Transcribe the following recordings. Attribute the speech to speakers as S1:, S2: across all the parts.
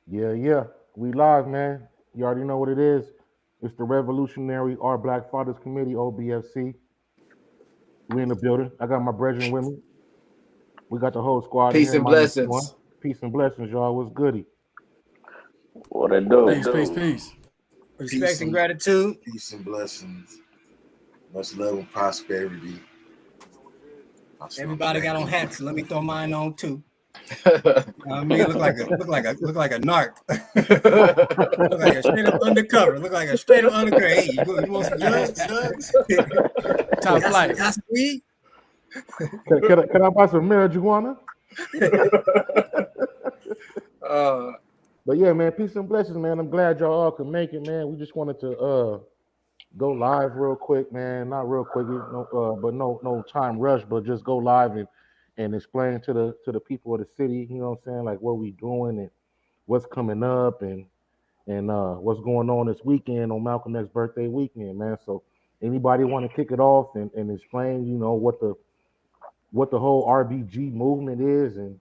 S1: Yeah. We live, man. You already know what it is. It's the Revolutionary Our Black Fathers Committee, OBFC. We in the building. I got my brethren with me. We got the whole squad in
S2: Peace
S1: here,
S2: and
S1: minus one.
S2: blessings.
S1: Peace and blessings, y'all. What's goody?
S3: What it
S4: What
S3: do?
S4: it do?
S5: Peace.
S4: Respect
S6: Peace
S4: and
S6: and
S4: gratitude.
S6: peace and blessings. Much love and prosperity. Much love.
S4: Everybody got on hats. Let me throw mine on too. I mean, look like a narc. Look like a straight up undercover. Look like a straight up undercover. Hey, you want some drugs?
S5: Top flight.
S4: That's weed.
S1: Can I buy some marijuana?
S2: uh,
S1: But yeah, man, peace and blessings, man. I'm glad y'all all could make it, man. We just wanted to go live real quick, man. Not real quick, but no time rush, but just go live and explain to the people of the city, you know what I'm saying, like what we doing and what's coming up and what's going on this weekend on Malcolm X's birthday weekend, man. So anybody want to kick it off and explain, what the whole R.B.G movement is and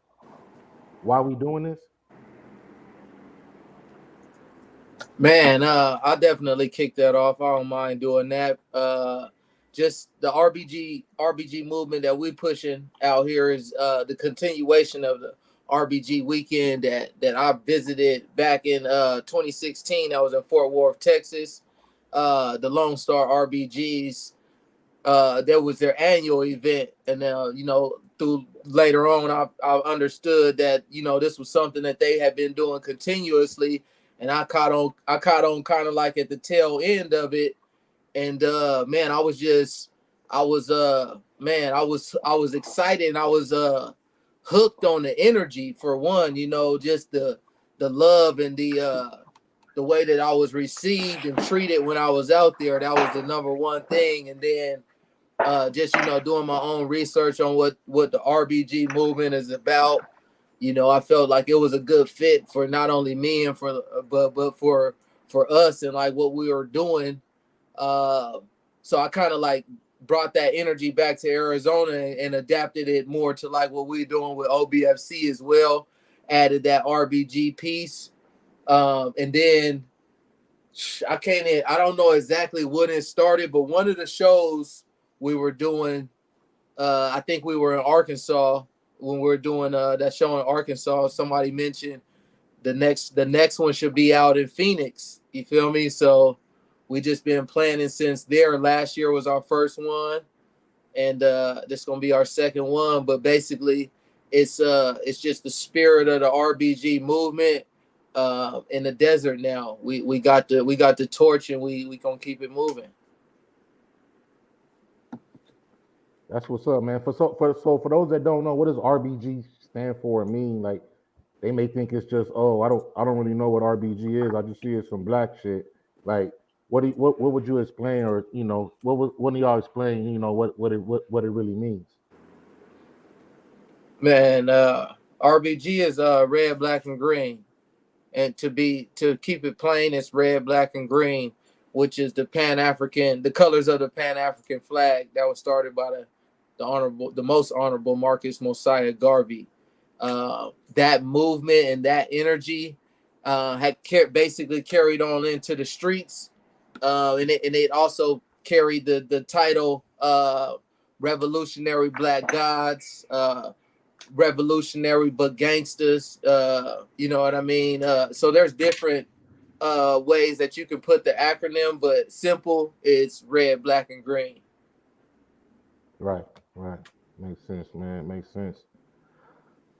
S1: why we doing this?
S2: Man, I definitely kick that off. I don't mind doing that. Just the RBG movement that we pushing out here is the continuation of the RBG weekend that I visited back in 2016. I was in Fort Worth, Texas. The Lone Star RBGs. There was their annual event, and through later on, I understood that this was something that they had been doing continuously, and I caught on kind of like at the tail end of it, and man, I was excited, and I was hooked on the energy for one, just the love and the way that I was received and treated when I was out there. That was the number one thing, and then just doing my own research on what the RBG movement is about. I felt like it was a good fit for not only me and but for us and like what we were doing. So I kind of like brought that energy back to Arizona and adapted it more to like what we're doing with OBFC as well. Added that RBG piece, and then I don't know exactly when it started, but one of the shows we were doing, I think we were in Arkansas when we were doing that show in Arkansas. Somebody mentioned the next one should be out in Phoenix. You feel me? So we just been planning since there. Last year was our first one, and this is gonna be our second one. But basically, it's just the spirit of the RBG movement in the desert now. We got the torch, and we gonna keep it moving.
S1: That's what's up, man. For those that don't know, what does RBG stand for and mean? Like they may think it's just, oh, I don't really know what RBG is. I just see it's some black shit. Like what would you explain, or when do y'all explain, what it really means?
S2: Man, RBG is red, black, and green, and to keep it plain, it's red, black, and green, which is the colors of the Pan African flag that was started by the most honorable Marcus Mosiah Garvey. That movement and that energy had basically carried on into the streets, and it also carried the title Revolutionary Black Gods. Revolutionary but gangsters, you know what I mean? So there's different ways that you can put the acronym, but simple, it's red, black, and green.
S1: Right, right. Makes sense, man. Makes sense.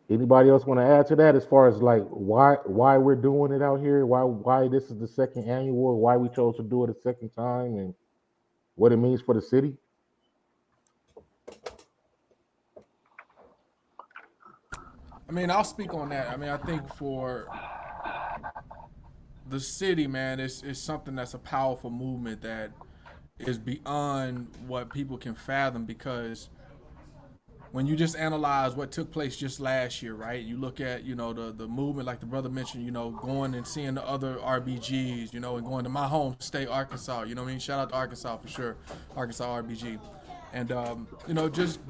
S1: Anybody else want to add to that as far as like why we're doing it out here? Why this is the second annual? Why we chose to do it a second time, and what it means for the city?
S5: I mean, I'll speak on that. I mean, I think for the city, man, it's something that's a powerful movement that is beyond what people can fathom, because when you just analyze what took place just last year, right? You look at, the movement, like the brother mentioned, going and seeing the other RBGs, and going to my home state, Arkansas. You know what I mean? Shout out to Arkansas for sure, Arkansas RBG. And you know, just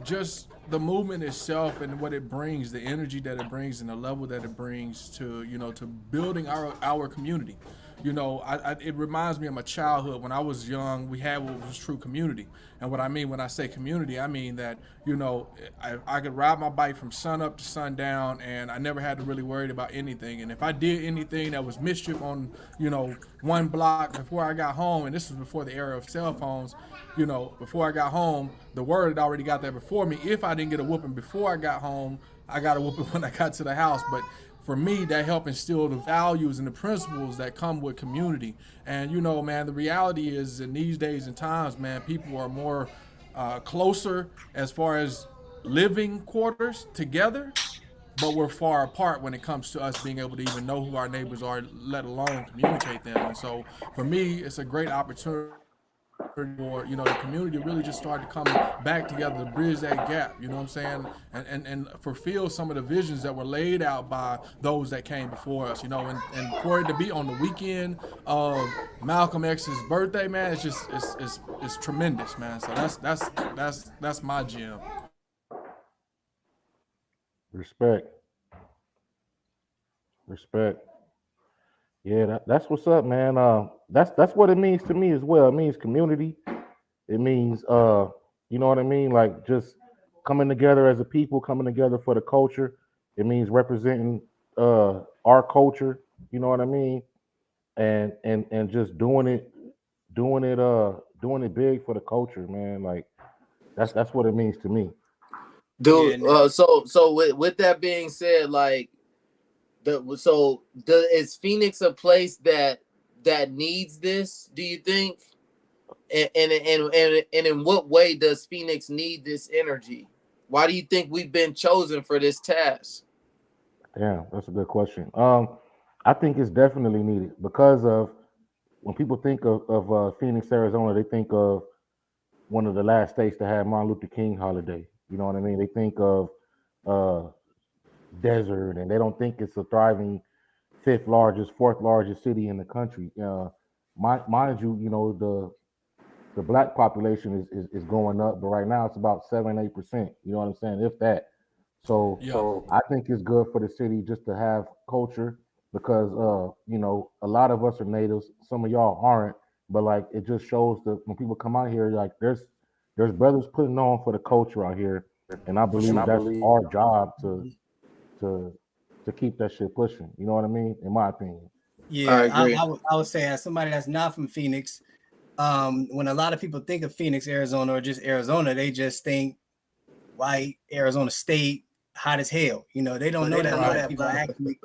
S5: the movement itself and what it brings, the energy that it brings, and the level that it brings to, you know, to building our community. You know, it reminds me of my childhood. When I was young, we had what was true community. And what I mean when I say community, I mean that, you know, I could ride my bike from sun up to sundown, and I never had to really worry about anything. And if I did anything that was mischief on, you know, one block before I got home, and this was before the era of cell phones, you know, before I got home, the word had already got there before me. If I didn't get a whooping before I got home, I got a whooping when I got to the house. But for me, that helped instill the values and the principles that come with community. And, you know, man, the reality is in these days and times, man, people are more closer as far as living quarters together, but we're far apart when it comes to us being able to even know who our neighbors are, let alone communicate them. And so for me, it's a great opportunity for, you know, the community to really just start to come back together to bridge that gap, you know what I'm saying, and fulfill some of the visions that were laid out by those that came before us, you know, and for it to be on the weekend of Malcolm X's birthday, man, it's just it's tremendous, man. So that's my gem.
S1: Respect. Yeah, that's what's up, man. That's what it means to me as well. It means community. It means you know what I mean? Like just coming together as a people, coming together for the culture. It means representing our culture, you know what I mean? And just doing it big for the culture, man. Like that's what it means to me.
S2: Dude,
S4: Yeah,
S2: so with that being said, like is Phoenix a place that needs this, do you think? And in what way does Phoenix need this energy? Why do you think we've been chosen for this task?
S1: Yeah, that's a good question. I think it's definitely needed because of when people think of Phoenix, Arizona, they think of one of the last states to have Martin Luther King holiday. You know what I mean? They think of uh, desert, and they don't think it's a thriving fifth largest, fourth largest city in the country. Mind you, you know the black population is going up, but right now it's about 7-8%. You know what I'm saying? If that. So
S5: Yeah.
S1: I think it's good for the city just to have culture because you know, a lot of us are natives, some of y'all aren't, but like it just shows that when people come out here, like there's brothers putting on for the culture out here, and I
S5: For sure.
S1: believe that's our job to to keep that shit pushing. You know what I mean? In my opinion.
S2: I
S4: yeah.
S2: agree.
S4: I would say as somebody that's not from Phoenix, when a lot of people think of Phoenix, Arizona, or just Arizona, they just think white Arizona State, hot as hell. You know, they don't know that black people actually.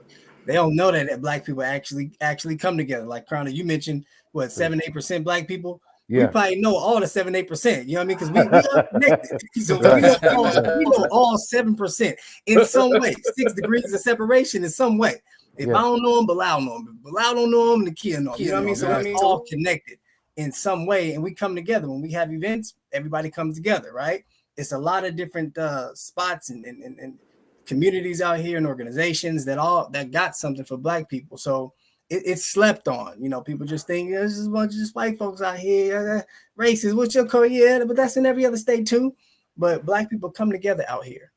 S4: They don't know that black people actually come together. Like Croner, you mentioned what 7-8% black people. We
S1: Yeah.
S4: probably know all the 7-8%. You know what I mean? Because we are connected. So we know all 7% in some way. 6 degrees of separation in some way. If I don't know them, Bilal know them. Bilal don't know them, Nakia know them. You know what I mean? So we're all connected in some way, and we come together. When we have events, everybody comes together, right? It's a lot of different spots and communities out here and organizations that got something for black people. So it's slept on. You know, people just think there's just a bunch of just white folks out here, racist. What's your career? But that's in every other state too. But black people come together out here.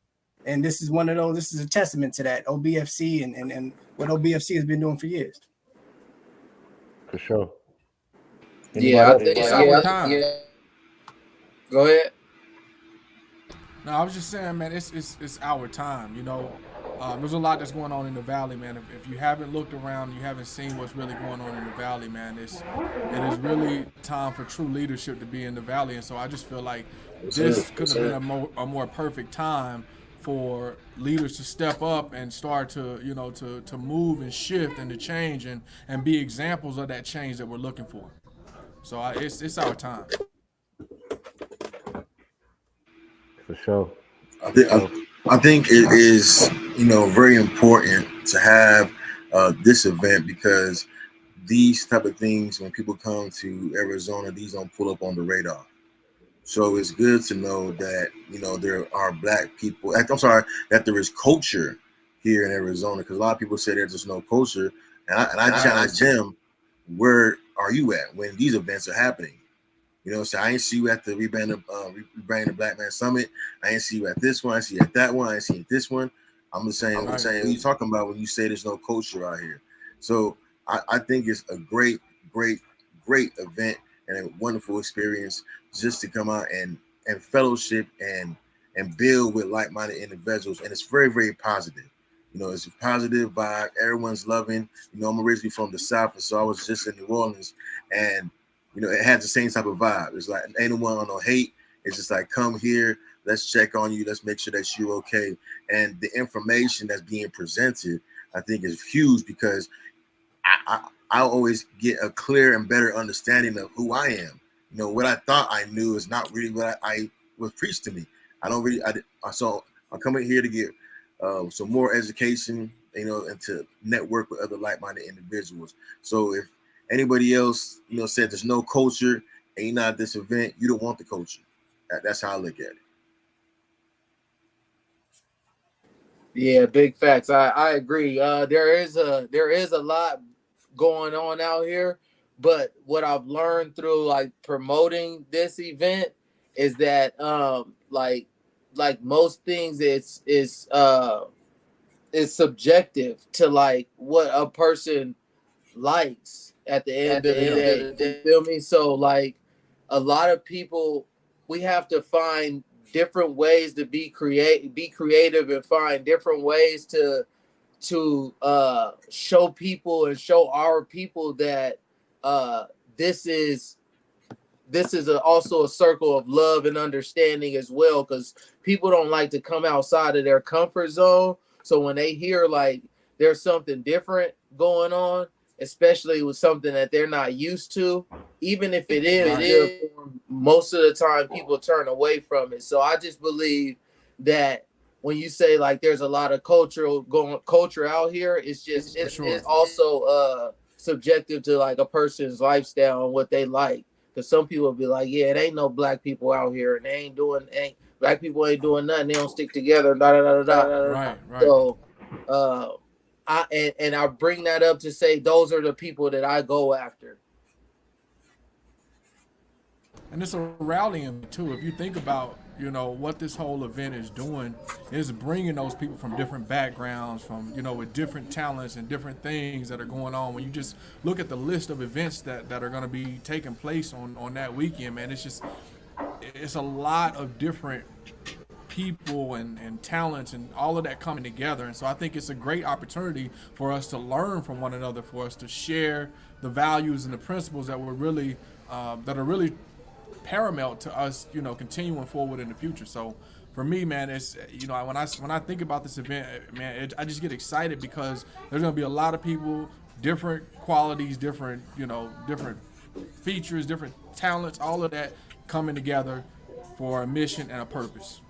S4: And this is one of those, this is a testament to that OBFC and what OBFC has been doing for years.
S1: For sure.
S2: Yeah, I think
S5: It's our time.
S2: yeah. Go ahead.
S5: No, I was just saying, man, it's our time. You know, there's a lot that's going on in the valley, man. If you haven't looked around, you haven't seen what's really going on in the valley, man. It is really time for true leadership to be in the valley, and so I just feel like this could have been a more perfect time for leaders to step up and start to, you know, to move and shift and to change and be examples of that change that we're looking for. So it's our time.
S1: For sure.
S6: I think it is, you know, very important to have this event because these type of things, when people come to Arizona, these don't pull up on the radar. So it's good to know that, you know, there are black people. I'm sorry, that there is culture here in Arizona, because a lot of people say there's just no culture. And I challenge them, where are you at when these events are happening? You know, so I ain't see you at the rebranding the Black Man Summit. I ain't see you at this one. I see you at that one. I ain't see you at this one. I'm just saying, what are you talking about when you say there's no culture out here? So I think it's a great event and a wonderful experience just to come out and fellowship and build with like-minded individuals. And it's very, very positive. You know, it's a positive vibe. Everyone's loving. You know, I'm originally from the South, and so I was just in New Orleans, and you know, it had the same type of vibe. It's like ain't no one on no hate. It's just like, come here, let's check on you, let's make sure that you're okay. And the information that's being presented, I think, is huge because I always get a clear and better understanding of who I am. You know, what I thought I knew is not really what I was preached to me. So I'm coming here to get some more education, you know, and to network with other like-minded individuals. So if anybody else, you know, said there's no culture and you're not at this event, you don't want the culture. That's how I look at it.
S2: Yeah, big facts. I agree. There is a lot going on out here, but what I've learned through like promoting this event is that like most things, it's subjective to like what a person likes at the end of the day. You feel me? So like a lot of people, we have to find different ways to be creative and find different ways to show people and show our people that this is also a circle of love and understanding as well, because people don't like to come outside of their comfort zone. So when they hear like there's something different going on, especially with something that they're not used to, even if it is, most of the time people turn away from it. So I just believe that when you say like there's a lot of culture out here, it's also subjective to like a person's lifestyle and what they like. Because some people be like, yeah, it ain't no black people out here, and black people ain't doing nothing. They don't stick together.
S5: Right.
S2: So, I bring that up to say those are the people that I go after.
S5: And it's a rallying too. If you think about, you know, what this whole event is doing, is bringing those people from different backgrounds, from, you know, with different talents and different things that are going on. When you just look at the list of events that are going to be taking place on that weekend, man, it's a lot of different people and talents and all of that coming together. And so I think it's a great opportunity for us to learn from one another, for us to share the values and the principles that are really paramount to us, you know, continuing forward in the future. So for me, man, it's, you know, when I think about this event, man, I just get excited because there's going to be a lot of people, different qualities, different features, different talents, all of that coming together for a mission and a purpose.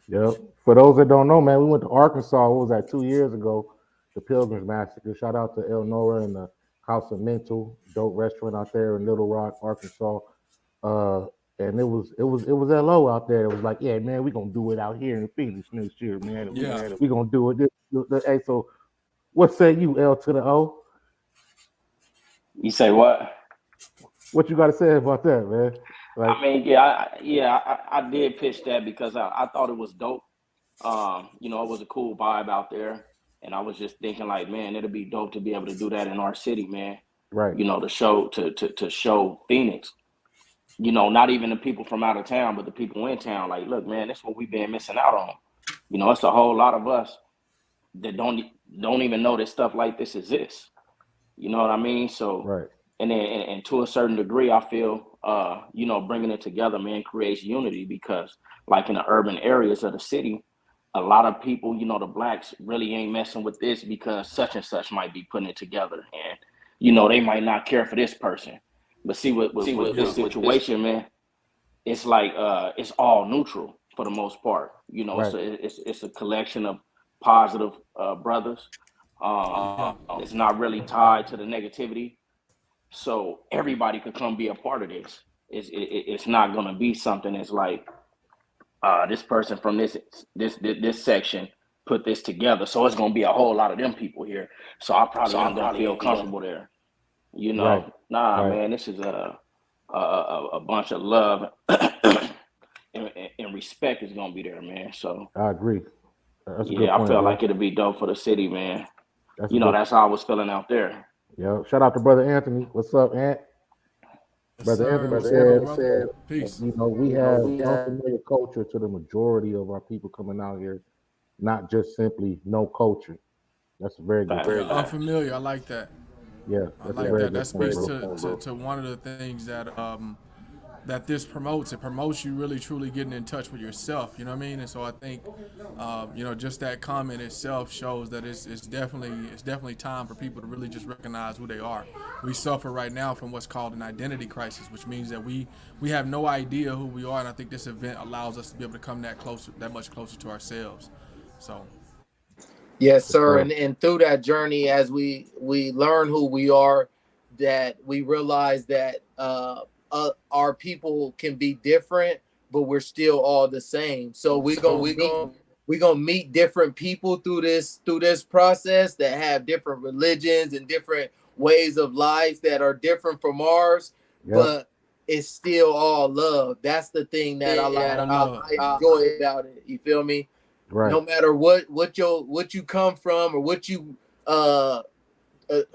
S1: Yep. For those that don't know, man, we went to Arkansas. What was that, 2 years ago? The Pilgrims Massacre. Shout out to Elnora and the House of Mental, dope restaurant out there in Little Rock, Arkansas. And it was LO out there. It was like, yeah, man, we're gonna do it out here in Phoenix next year, man. We're gonna do it. Hey, so what say you, L to the O?
S3: You say what?
S1: What you got to say about that, man? Like,
S3: I mean, I did pitch that because I thought it was dope. You know, it was a cool vibe out there, and I was just thinking like, man, it'll be dope to be able to do that in our city, man.
S1: right.
S3: You know, to show Phoenix. You know, not even the people from out of town, but the people in town. Like, look, man, that's what we've been missing out on. You know, it's a whole lot of us that don't even know that stuff like this exists. You know what I mean? So,
S1: Right.
S3: And to a certain degree, I feel, you know, bringing it together, man, creates unity because, like in the urban areas of the city, a lot of people, you know, the blacks really ain't messing with this because such and such might be putting it together, and you know, they might not care for this person. But see, with this situation, man, it's like it's all neutral for the most part. You know,
S1: Right.
S3: so it's a collection of positive brothers. It's not really tied to the negativity, so everybody could come be a part of this. It's not going to be something that's like this person from this section put this together, so it's going to be a whole lot of them people here. So I probably ain't going to feel comfortable there. You know,
S1: Right.
S3: nah,
S1: Right.
S3: man, this is a bunch of love and respect is gonna be there, man. So
S1: I agree. That's a good
S3: yeah, I
S1: point,
S3: feel
S1: bro.
S3: like it'll be dope for the city, man.
S1: That's a
S3: You know,
S1: good.
S3: that's how I was feeling out there.
S1: Yeah. Shout out to brother Anthony. What's up, Ant?
S5: Yes,
S1: Brother
S5: sir.
S1: Anthony
S5: What's the word,
S1: said,
S5: brother? Peace.
S1: we have unfamiliar culture to the majority of our people coming out here, not just simply no culture. That's a very good
S3: Facts,
S5: Yeah,
S1: point.
S3: facts.
S5: unfamiliar. I like that.
S1: Yeah,
S5: I
S1: that's a
S5: like
S1: very
S5: that. That
S1: good point,
S5: speaks
S1: bro.
S5: to one of the things that this promotes. It promotes you really truly getting in touch with yourself. You know what I mean? And so I think, just that comment itself shows that it's definitely time for people to really just recognize who they are. We suffer right now from what's called an identity crisis, which means that we have no idea who we are, and I think this event allows us to be able to come that much closer to ourselves. So
S2: Yes,
S1: Yes,
S2: sir.
S1: sir.
S2: And through that journey, as we learn who we are, that we realize that our people can be different, but we're still all the same. So we gonna meet different people through this process that have different religions and different ways of life that are different from ours,
S1: Yep.
S2: but it's still all love. That's the thing that
S5: all love.
S2: I enjoy about it. You feel me?
S1: Right.
S2: No matter what you come from or what you uh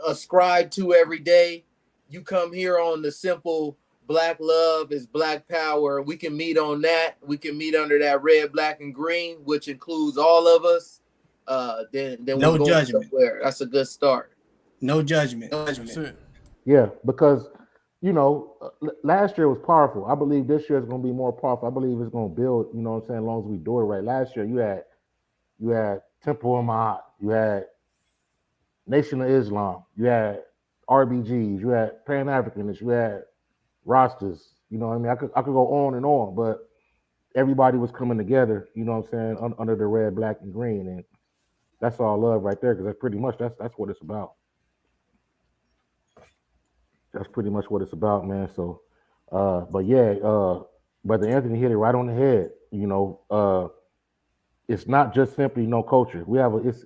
S2: ascribe to every day, you come here on the simple black love is black power. We can meet on that. We can meet under that red, black, and green, which includes all of us. Then
S4: No
S2: we're going
S4: judgment.
S2: somewhere. That's a good start.
S4: No judgment.
S5: That's it.
S1: Yeah, because last year was powerful. I believe this year is going to be more powerful. I believe it's going to build. You know what I'm saying? As long as we do it right. Last year, you had Temple of Ma'at, you had Nation of Islam, you had R.B.Gs, you had Pan Africanists, you had Rastas. You know what I mean? I could go on and on, but everybody was coming together. You know what I'm saying? Under the red, black, and green, and that's all love right there. Because that's pretty much that's what it's about. That's pretty much what it's about, man. So, but yeah, Brother Anthony hit it right on the head. It's not just simply no culture.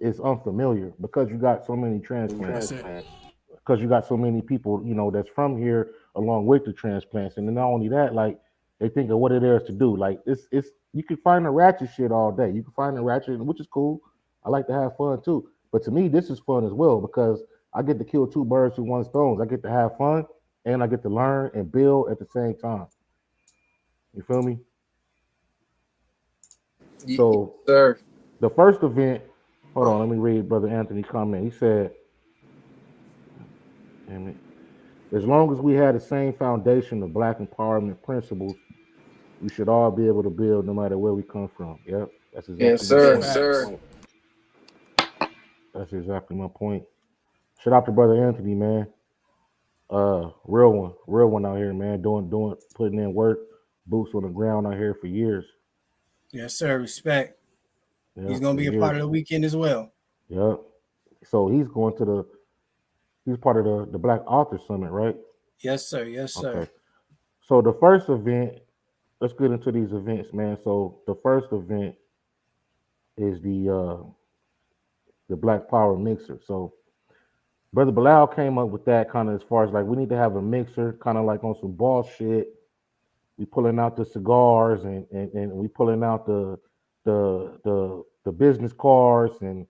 S1: It's unfamiliar because you got so many
S5: That's
S1: transplants,
S5: it.
S1: because you got so many people, that's from here along with the transplants. And then not only that, like they think of what it is to do. Like it's you can find the ratchet shit all day. You can find the ratchet, which is cool. I like to have fun too. But to me, this is fun as well because I get to kill two birds with one stone. I get to have fun and I get to learn and build at the same time. You feel me?
S2: Yes,
S1: So
S2: sir.
S1: the first event, hold on, let me read Brother Anthony's comment. He said, damn it, as long as we had the same foundation of black empowerment principles, we should all be able to build no matter where we come from. Yep, that's
S2: Yes,
S1: exactly my
S2: sir.
S1: point.
S5: Facts.
S1: That's exactly my point. Shout out to Brother Anthony, man. Real one out here, man. Putting in work, boots on the ground out here for years.
S4: Yes, sir. Respect.
S1: Yeah,
S4: He's gonna
S1: for
S4: be a part
S1: years.
S4: of the weekend as well.
S1: Yep. So he's part of the Black Author Summit, right?
S4: Yes, sir. Yes, sir.
S1: Okay. So the first event, let's get into these events, man. So the first event is the Black Power Mixer. So Brother Bilal came up with that kind of as far as like we need to have a mixer, kind of like on some boss shit. We pulling out the cigars and we pulling out the business cards and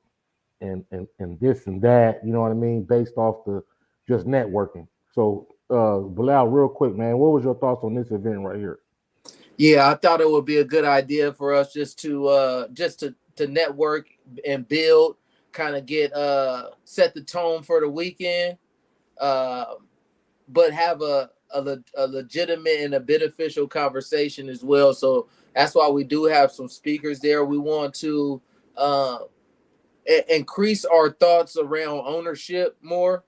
S1: this and that, you know what I mean, based off the just networking. So Bilal, real quick, man, what was your thoughts on this event right here?
S2: Yeah, I thought it would be a good idea for us just to network and build, kind of get set the tone for the weekend, uh, but have a legitimate and a beneficial conversation as well. So that's why we do have some speakers there. We want to uh, increase our thoughts around ownership more.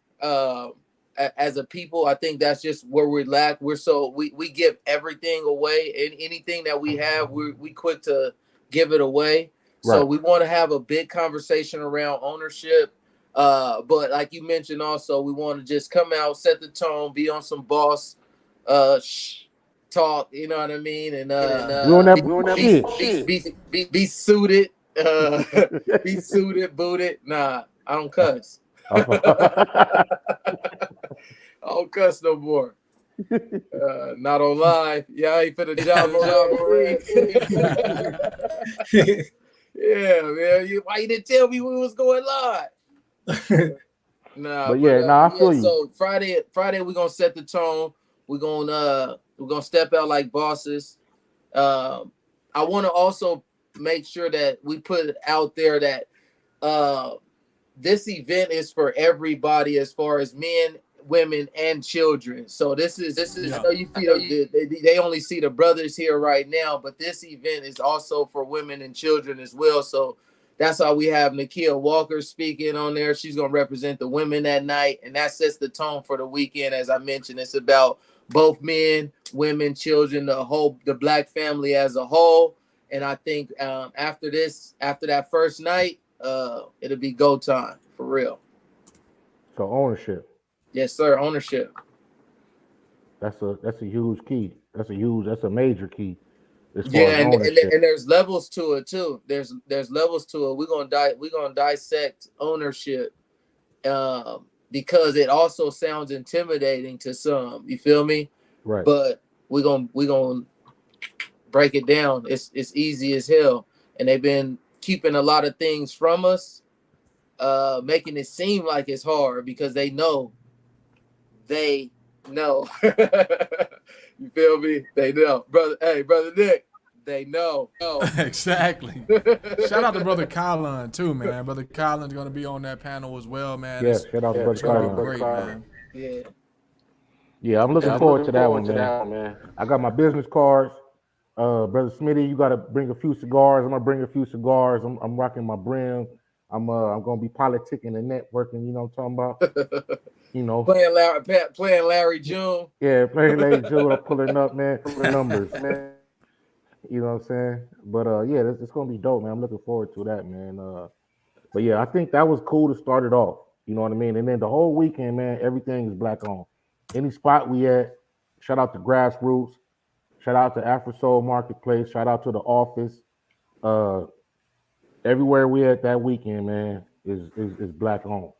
S2: As a people, I think that's just where we lack. We give everything away, and anything that we have, we quick to give it away. So
S1: Right.
S2: we want to have a big conversation around ownership. But like you mentioned, also we want to just come out, set the tone, be on some boss talk. You know what I mean? And
S1: We on that shit.
S2: be suited. Uh, be suited, booted. Nah, I don't cuss. I don't cuss no more. Not on live. Yeah, I ain't finna job on RB.G. Yeah, man. Why you didn't tell me we was going live? Nah,
S1: But yeah, I feel you.
S2: So Friday we're gonna set the tone. We're gonna step out like bosses. I want to also make sure that we put out there that this event is for everybody, as far as men, women, and children. So this is
S5: Yeah.
S2: they only see the brothers here right now, but this event is also for women and children as well. So that's why we have Nakia Walker speaking on there. She's gonna represent the women that night, and that sets the tone for the weekend. As I mentioned, it's about both men, women, children, the black family as a whole. And I think after that first night, it'll be go time for real.
S1: So ownership.
S2: Yes, sir. Ownership.
S1: That's a huge key. That's a major key.
S2: Yeah, and there's levels to it too. There's levels to it. We're gonna dissect ownership, because it also sounds intimidating to some. You feel me?
S1: Right.
S2: But we're gonna break it down. It's easy as hell, and they've been keeping a lot of things from us, making it seem like it's hard because they know. You feel me? They know, brother. Hey, brother Nick. They know.
S5: Exactly. Shout out to Brother Colin too, man. Brother Colin's gonna be on that panel as well, man.
S1: Yeah, shout out to Brother Colin.
S5: Great, man.
S2: Yeah.
S1: Yeah, I'm looking forward to that one, man. I got my business cards. Brother Smitty, you gotta bring a few cigars. I'm gonna bring a few cigars. I'm rocking my brim. I'm gonna be politicking and networking. You know what I'm talking about? You know,
S2: playing Larry June.
S1: Yeah, playing Larry June. I'm pulling up, man. Pulling numbers, man. You know what I'm saying? But yeah, it's gonna be dope, man. I'm looking forward to that, man. But yeah, I think that was cool to start it off. You know what I mean? And then the whole weekend, man, everything is black on. Any spot we at, shout out to Grassroots, shout out to Afro Soul Marketplace, shout out to the office. Everywhere we at that weekend, man, is black on.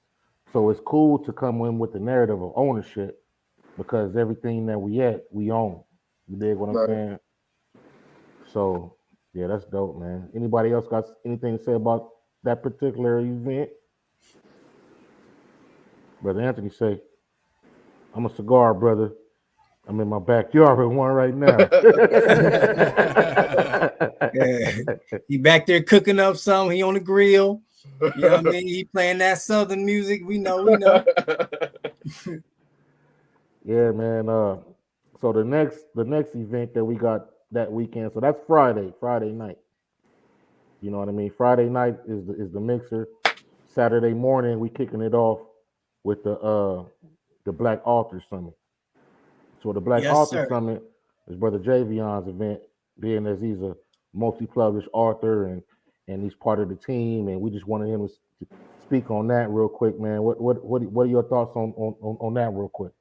S1: So it's cool to come in with the narrative of ownership because everything that we own. You dig what I'm saying? So yeah, that's dope, man. Anybody else got anything to say about that particular event? Brother Anthony say, I'm a cigar brother. I'm in my backyard with one right now.
S4: He back there cooking up something. He on the grill. You know what I mean? He playing that Southern music. We know.
S1: Yeah, man. So the next event that we got that weekend. So that's Friday night. You know what I mean? Friday night is the mixer. Saturday morning we kicking it off with the Black Author Summit. So the Black Author Summit is Brother Javion's event, being as he's a multi-published author and he's part of the team, and we just wanted him to speak on that real quick, man. What are your thoughts on that real quick?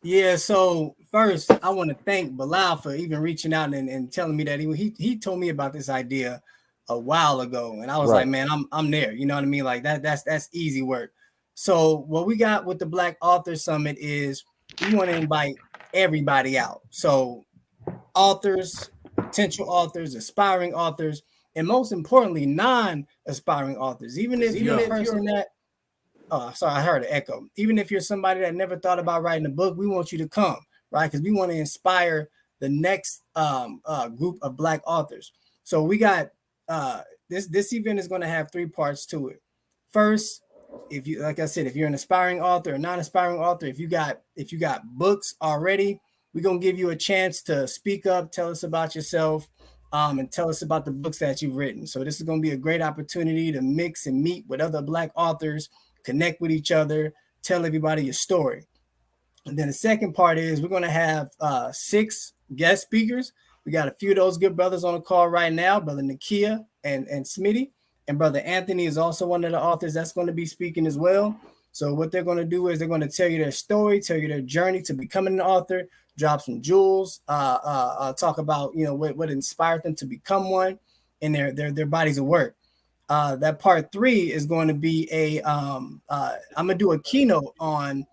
S4: Yeah, so first I want to thank Bilal for even reaching out and telling me that he told me about this idea a while ago, and I was like, man, I'm there. You know what I mean? Like that's easy work. So what we got with the Black Author Summit is we want to invite everybody out. So authors, potential authors, aspiring authors, and most importantly, non-aspiring authors. Even if you're a person that I heard an echo. Even if you're somebody that never thought about writing a book, we want you to come, right? Because we want to inspire the next group of Black authors. So we got this event is going to have 3 parts to it. First, if you, like I said, if you're an aspiring author or non-aspiring author, if you got books already, we're going to give you a chance to speak up, tell us about yourself, and tell us about the books that you've written. So this is going to be a great opportunity to mix and meet with other Black authors, connect with each other, tell everybody your story. And then the second part is we're going to have 6 guest speakers. We got a few of those good brothers on the call right now, Brother Nakia and Smitty. And Brother Anthony is also one of the authors that's going to be speaking as well. So what they're going to do is they're going to tell you their story, tell you their journey to becoming an author, drop some jewels, talk about, you know, what inspired them to become one and their bodies of work. That part 3 is going to be I'm going to do a keynote on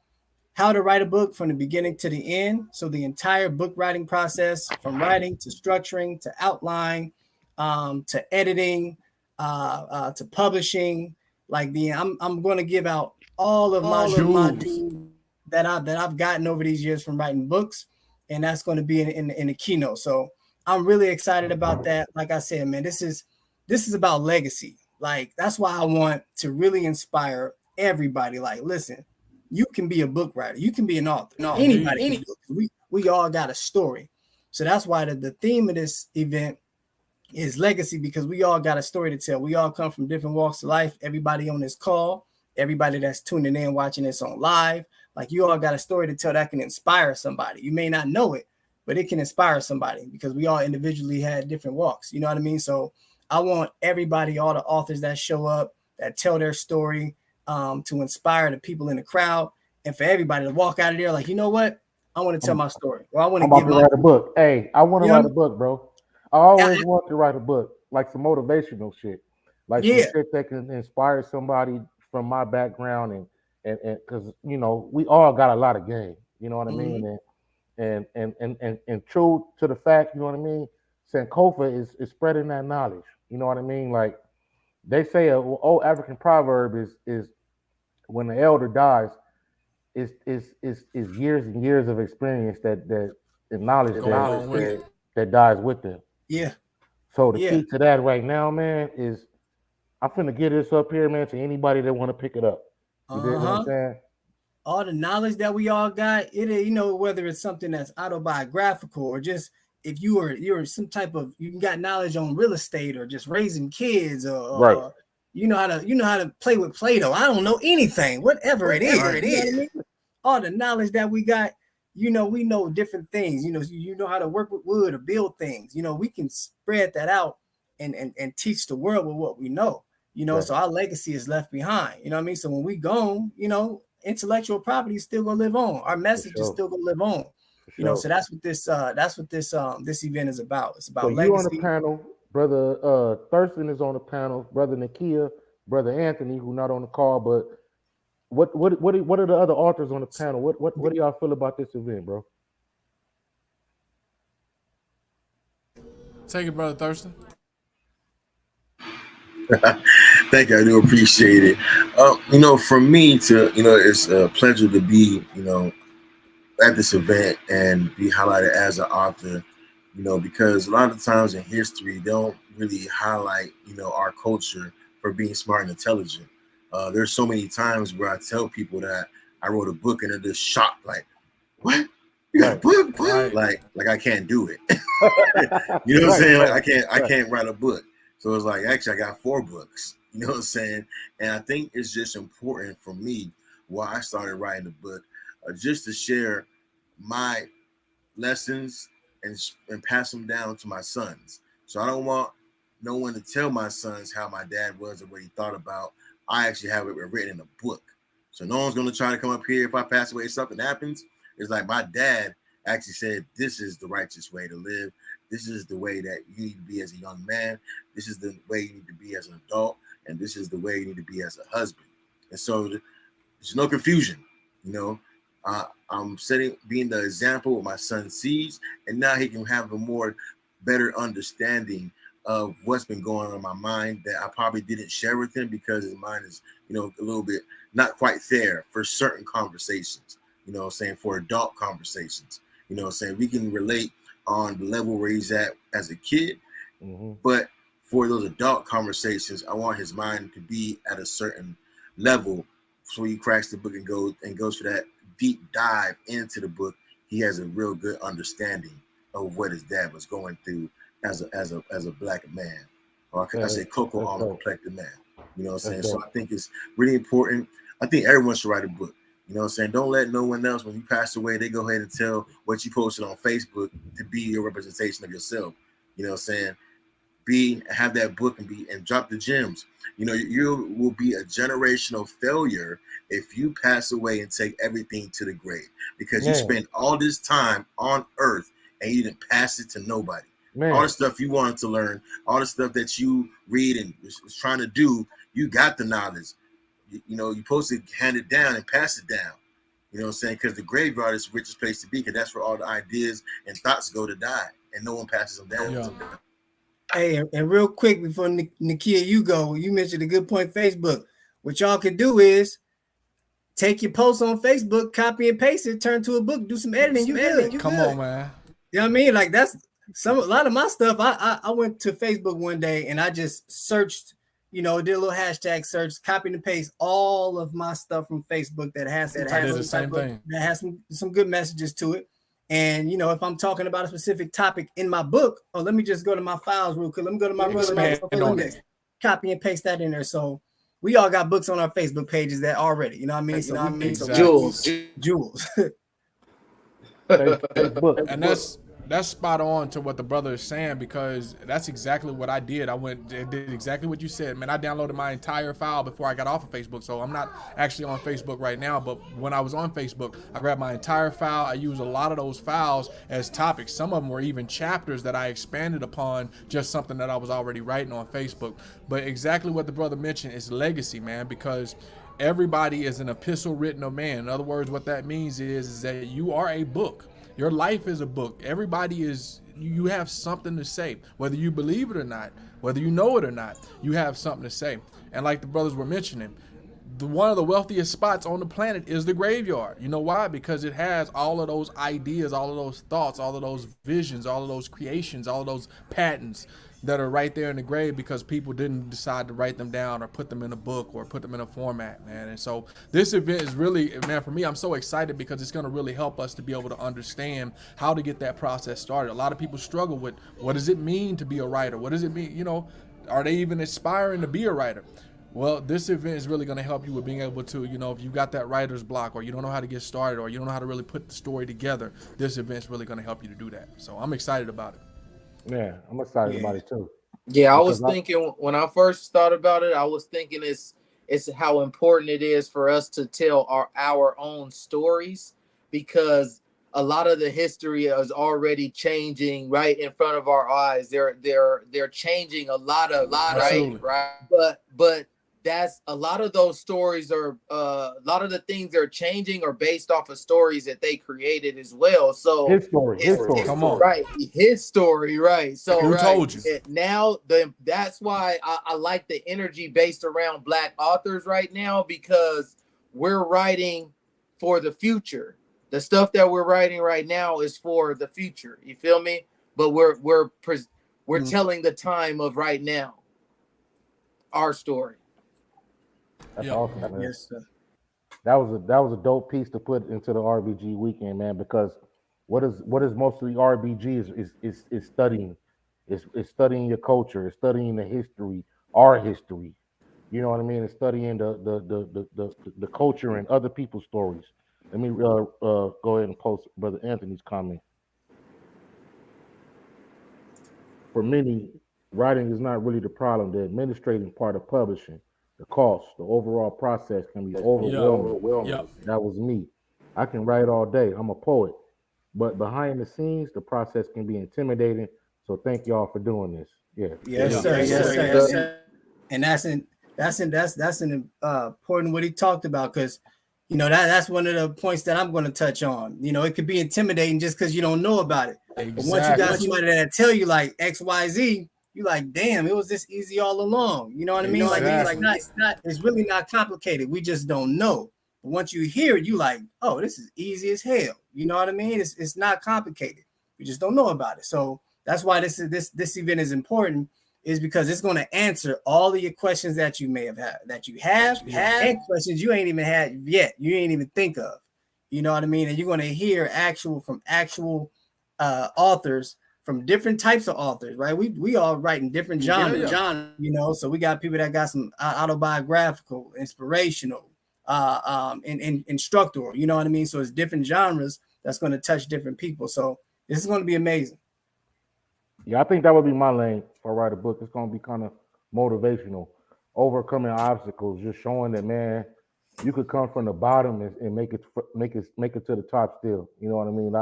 S4: how to write a book from the beginning to the end. So the entire book writing process, from writing to structuring to outline, to editing, to publishing. Like I'm going to give out all of my jewels that I've gotten over these years from writing books, and that's going to be in the keynote. So I'm really excited about that. Like I said, man, this is about legacy. Like, that's why I want to really inspire everybody. Like, listen, you can be a book writer, you can be an author. No, anybody can do it. We all got a story. So that's why the theme of this event is legacy, because we all got a story to tell. We all come from different walks of life. Everybody on this call, everybody that's tuning in, watching this on live, like, you all got a story to tell that can inspire somebody. You may not know it, but it can inspire somebody, because we all individually had different walks. You know what I mean? So I want everybody, all the authors that show up, that tell their story, to inspire the people in the crowd, and for everybody to walk out of there like, you know what? I want to tell my story, or I want to
S1: write a book. Hey, I want to write a book, bro. I always want to write a book, like some motivational shit, like some shit that can inspire somebody from my background, and because, you know, we all got a lot of game. You know what I mean? And true to the fact, you know what I mean, Sankofa is spreading that knowledge. You know what I mean? Like, they say a old African proverb is when the elder dies, is years and years of experience that knowledge that dies with them.
S4: Yeah.
S1: So the key to that right now, man, is I'm finna get this up here, man, to anybody that want to pick it up. You dig what I'm saying?
S4: All the knowledge that we all got, you know, whether it's something that's autobiographical, or just if you're some type of, you got knowledge on real estate, or just raising kids, or you know how to play with Play-Doh. I don't know anything, whatever it is. You know what I mean? All the knowledge that we got, you know, we know different things. You know how to work with wood or build things. You know, we can spread that out and teach the world with what we know. You know, so our legacy is left behind. You know what I mean? So when we gone, you know, intellectual property is still gonna live on. Our message is still gonna live on. You know, so that's what this event is about. It's about legacy.
S1: You on the panel, brother Thurston is on the panel, brother Nakia, brother Anthony, who not on the call, but what are the other authors on the panel? What do y'all feel about this event, bro?
S5: Take it, brother Thurston.
S6: Thank you. I do appreciate it. You know, for me to, you know, it's a pleasure to be, you know, at this event and be highlighted as an author, you know, because a lot of times in history, they don't really highlight, you know, our culture for being smart and intelligent. There's so many times where I tell people that I wrote a book and they're just shocked, like, what? You got a book? Right. Like I can't do it. You know what I'm saying? Like I can't write a book. So it's like, actually, I got 4 books. You know what I'm saying? And I think it's just important for me why I started writing the book, just to share my lessons and pass them down to my sons. So I don't want no one to tell my sons how my dad was or what he thought about. I actually have it written in a book. So no one's going to try to come up here if I pass away, something happens. It's like my dad actually said, this is the righteous way to live. This is the way that you need to be as a young man. This is the way you need to be as an adult. And this is the way you need to be as a husband. And so there's no confusion. You know, I'm being the example what my son sees. And now he can have a better understanding of what's been going on in my mind that I probably didn't share with him because his mind is, you know, a little bit not quite there for certain conversations, you know what I'm saying, for adult conversations. You know what I'm saying? We can relate on the level where he's at as a kid, but for those adult conversations, I want his mind to be at a certain level so he cracks the book and goes for that deep dive into the book. He has a real good understanding of what his dad was going through as a black man, or I say cocoa on a complected man. You know what I'm saying? So I think it's really important. I think everyone should write a book. You know what I'm saying? Don't let no one else, when you pass away, they go ahead and tell what you posted on Facebook to be your representation of yourself. You know what I'm saying? Have that book and drop the gems. You know, you will be a generational failure if you pass away and take everything to the grave, because you spent all this time on earth and you didn't pass it to nobody. All the stuff you wanted to learn, all the stuff that you read and was trying to do, you got the knowledge. You know, you're supposed to hand it down and pass it down. You know what I'm saying? Because the graveyard is the richest place to be, because that's where all the ideas and thoughts go to die, and no one passes them down.
S5: Yeah.
S4: Hey, and real quick before Nakia, you go, you mentioned a good point, Facebook. What y'all can do is take your post on Facebook, copy and paste it, turn to a book, do some editing. You good.
S5: Come on, man.
S4: You know what I mean? Like that's a lot of my stuff. I went to Facebook one day and I just searched, did a little hashtag search, copy and paste all of my stuff from Facebook that has some good messages to it. And if I'm talking about a specific topic in my book, let me just go to my files real quick. Let me go to my copy and paste that in there. So we all got books on our Facebook pages that already, you know what I mean? So
S5: Exactly.
S4: Jewels.
S1: Facebook.
S5: And that's spot on to what the brother is saying, because that's exactly what I did. I did exactly what you said, man. I downloaded my entire file before I got off of Facebook. So I'm not actually on Facebook right now, but when I was on Facebook, I grabbed my entire file. I used a lot of those files as topics. Some of them were even chapters that I expanded upon, just something that I was already writing on Facebook. But exactly what the brother mentioned is legacy, man, because everybody is an epistle written of man. In other words, what that means is that you are a book. Your life is a book. Everybody you have something to say, whether you believe it or not, whether you know it or not, you have something to say. And like the brothers were mentioning, one of the wealthiest spots on the planet is the graveyard. You know why? Because it has all of those ideas, all of those thoughts, all of those visions, all of those creations, all of those patents that are right there in the grave because people didn't decide to write them down or put them in a book or put them in a format, man. And so this event is really, man, for me, I'm so excited because it's going to really help us to be able to understand how to get that process started. A lot of people struggle with, what does it mean to be a writer? What does it mean? Are they even aspiring to be a writer? Well, this event is really going to help you with being able to, if you got that writer's block or you don't know how to get started or you don't know how to really put the story together, this event is really going to help you to do that. So I'm excited about it.
S1: Yeah, I'm excited about it too.
S2: Yeah, I was thinking when I first thought about it, I was thinking it's how important it is for us to tell our own stories, because a lot of the history is already changing right in front of our eyes. They're changing a lot, right? But that's a lot of those stories are a lot of the things they're changing are based off of stories that they created as well. So
S1: his story.
S5: Come on,
S2: right? His story, right? So
S5: who told you?
S2: That's why I like the energy based around Black authors right now, because we're writing for the future. The stuff that we're writing right now is for the future. You feel me? But we're telling the time of right now. Our story.
S1: That's awesome, man.
S4: Yes, sir.
S1: That was a dope piece to put into the R.B.G weekend, man. Because what is mostly R.B.G is studying, is studying your culture, is studying the history, our history. You know what I mean? It's studying the culture and other people's stories. Let me go ahead and post Brother Anthony's comment. For many, writing is not really the problem. The administrative part of publishing, the cost, the overall process can be overwhelming.
S5: Yep.
S1: That was me. I can write all day. I'm a poet. But behind the scenes, the process can be intimidating. So thank y'all for doing this. Yeah.
S4: Yes, sir. And that's important what he talked about, because that's one of the points that I'm going to touch on. It could be intimidating just because you don't know about it.
S5: Exactly.
S4: But once you got somebody that tell you like XYZ, you like, damn, it was this easy all along. You know what I mean?
S5: Exactly.
S4: It's really not complicated. We just don't know. But once you hear it, you like, oh, this is easy as hell. You know what I mean? It's not complicated. We just don't know about it. So that's why this event is important, is because it's going to answer all of your questions that you may have had, and questions you ain't even had yet. You ain't even think of. You know what I mean? And you're going to hear actual authors, from different types of authors, right? We all write in different genres, so we got people that got some autobiographical, inspirational, and instructor, you know what I mean? So it's different genres that's going to touch different people. So this is going to be amazing.
S1: Yeah, I think that would be my lane for write a book. It's going to be kind of motivational, overcoming obstacles, just showing that, man, you could come from the bottom and make it to the top still. You know what I mean?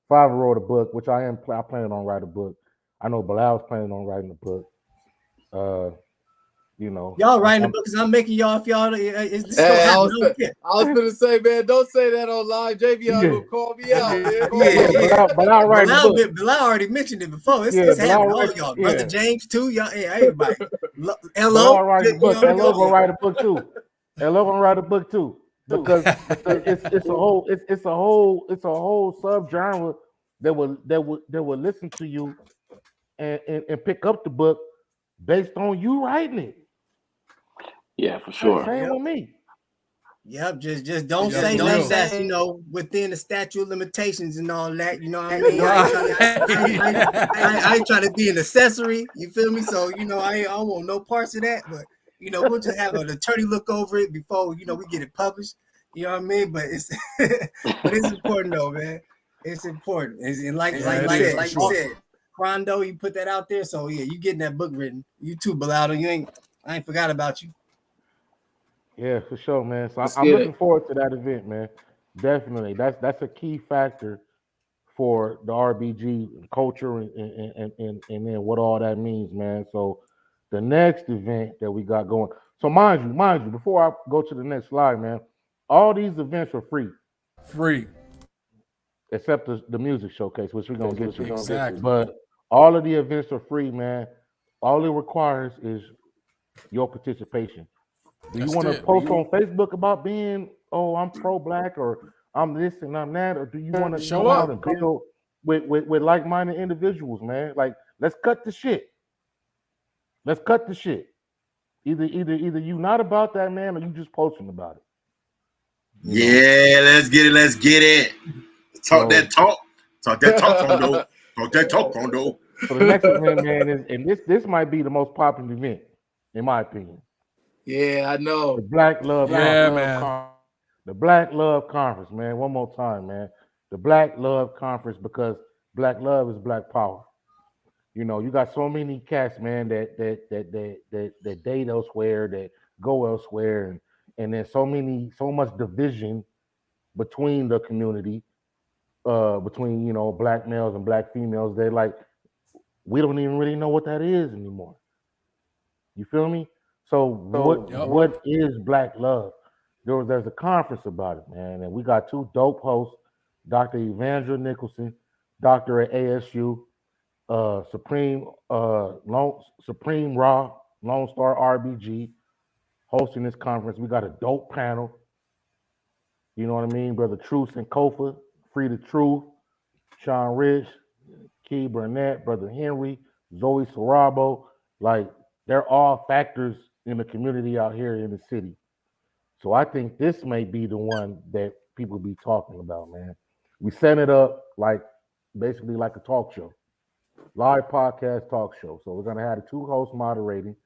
S1: If I ever wrote a book, which I plan on writing a book. I know Bilal's planning on writing a book. You know,
S4: Y'all writing the book because I'm making y'all. If y'all, this is
S2: Hey, I
S4: gonna happen.
S2: was gonna say, man, don't say that online. JV will call me out, man.
S4: Yeah.
S1: But I'll write the book.
S4: Bilal already mentioned it before. It's
S1: But
S4: happening.
S1: I'll
S4: All
S1: write,
S4: y'all, brother James too. Y'all, everybody.
S1: But
S4: Hello,
S1: I'll write the book. Hello gonna write a book too. Hello gonna write a book too. Because it's a whole subgenre that will listen to you and pick up the book based on you writing it.
S3: Yeah, for sure.
S1: Same with me.
S4: Yep, just don't say nothing that's, you know, within the statute of limitations and all that. You know what I mean? I ain't trying to be an accessory. You feel me? So, you know, I don't want no parts of that. But, you know, we'll just have an attorney look over it before, you know, we get it published. You know what I mean? But it's important though, man. It's important. And like you said, Crondo, you put that out there. So yeah, you getting that book written. You too, Bilal. I ain't forgot about you.
S1: Yeah, for sure, man. So I'm looking forward to that event, man. Definitely. That's a key factor for the R.B.G culture and then what all that means, man. So the next event that we got going. So mind you, before I go to the next slide, man, all these events are free.
S5: Free.
S1: Except the music showcase, which we're gonna get to.
S5: Exactly.
S1: But all of the events are free, man. All it requires is your participation. Do you want to post on Facebook about being, I'm pro-black or I'm this and I'm that, or do you want to
S5: show
S1: come
S5: up
S1: out and build with like-minded individuals, man? Like, let's cut the shit. Let's cut the shit. Either you not about that, man, or you just posting about it.
S6: Yeah, let's get it. Let's get it. Talk that talk. Talk that talk, Crondo. Talk that talk, Crondo.
S1: So the next event, man, is, and this might be the most popular event, in my opinion.
S2: Yeah, I know.
S1: The Black Love
S5: Conference.
S1: Man. The Black Love Conference, man. One more time, man. The Black Love Conference, because Black love is Black power. You know, you got so many cats, man, that date elsewhere, that go elsewhere, and there's so much division between the community, between, you know, Black males and Black females. They're like, we don't even really know what that is anymore. You feel me? So what is Black love? There's a conference about it, man, and we got two dope hosts, Dr. Evandra Nicholson, doctor at ASU, Supreme Raw Lone Star R.B.G, hosting this conference. We got a dope panel. You know what I mean? Brother Truth and Kofa, Free the Truth, Sean Rich, Key Burnett, Brother Henry, Zoe Sarabo. Like, they're all factors in the community out here in the city. So I think this may be the one that people be talking about, man. We set it up basically like a talk show, live podcast talk show. So we're gonna have the two hosts moderating.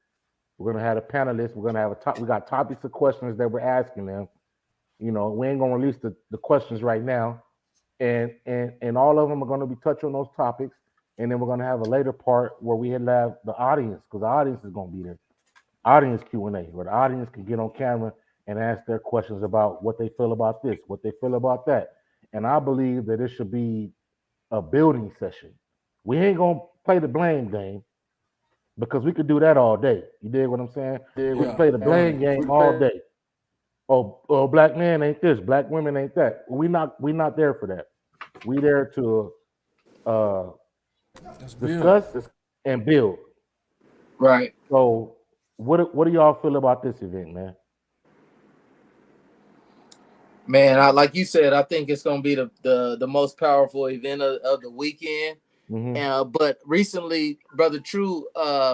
S1: We're gonna have a panelist. We're gonna have we got topics of questions that we're asking them. You know, we ain't gonna release the questions right now, and all of them are gonna be touching on those topics. And then we're gonna have a later part where we have the audience, because the audience is gonna be there. Audience Q&A, where the audience can get on camera and ask their questions about what they feel about this, what they feel about that. And I believe that it should be a building session. We ain't gonna play the blame game, because we could do that all day. You dig what I'm saying? We can play the blame game all day. Oh, Black men ain't this, Black women ain't that. We not there for that. We there to discuss and build.
S2: Right.
S1: So what do y'all feel about this event, man?
S2: Man, like you said, I think it's gonna be the most powerful event of the weekend. Mm-hmm. But recently, Brother True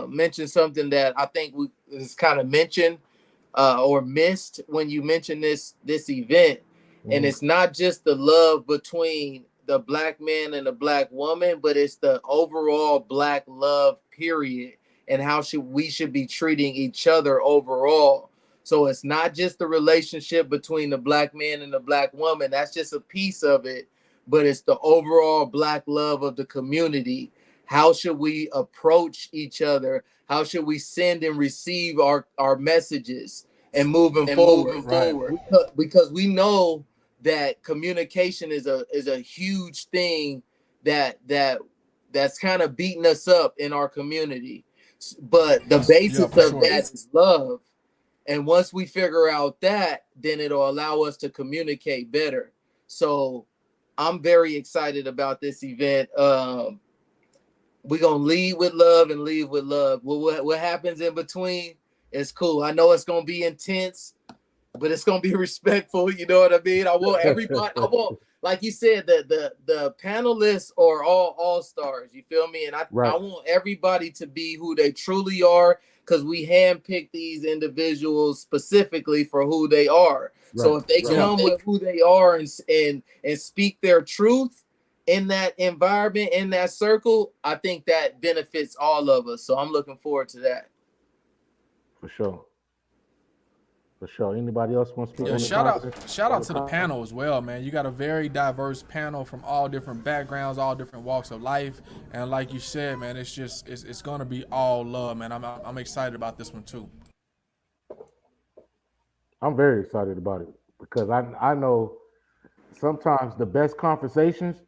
S2: mentioned something that I think was kind of mentioned or missed when you mentioned this event. Mm-hmm. And it's not just the love between the Black man and the Black woman, but it's the overall Black love, period, and how we should be treating each other overall. So it's not just the relationship between the Black man and the Black woman. That's just a piece of it, but it's the overall Black love of the community. How should we approach each other? How should we send and receive our messages and moving forward? Because we know that communication is a huge thing that's kind of beating us up in our community. but the basis
S5: for
S2: of
S5: sure.
S2: that is love. And once we figure out that, then it'll allow us to communicate better. So I'm very excited about this event. We're gonna lead with love and leave with love. What happens in between is cool. I know it's gonna be intense, but it's gonna be respectful. You know what I mean? I want everybody. I want, like you said, the panelists are all stars. You feel me? And I want everybody to be who they truly are, because we handpick these individuals specifically for who they are. So if they come with who they are and speak their truth in that environment, in that circle, I think that benefits all of us. So I'm looking forward to that.
S1: For sure. For sure. Anybody else want to speak?
S5: Yeah,
S1: on the
S5: shout out to the panel as well, man. You got a very diverse panel from all different backgrounds, all different walks of life, and like you said, man, it's gonna be all love, man. I'm excited about this one too.
S1: I'm very excited about it because I know sometimes the best conversations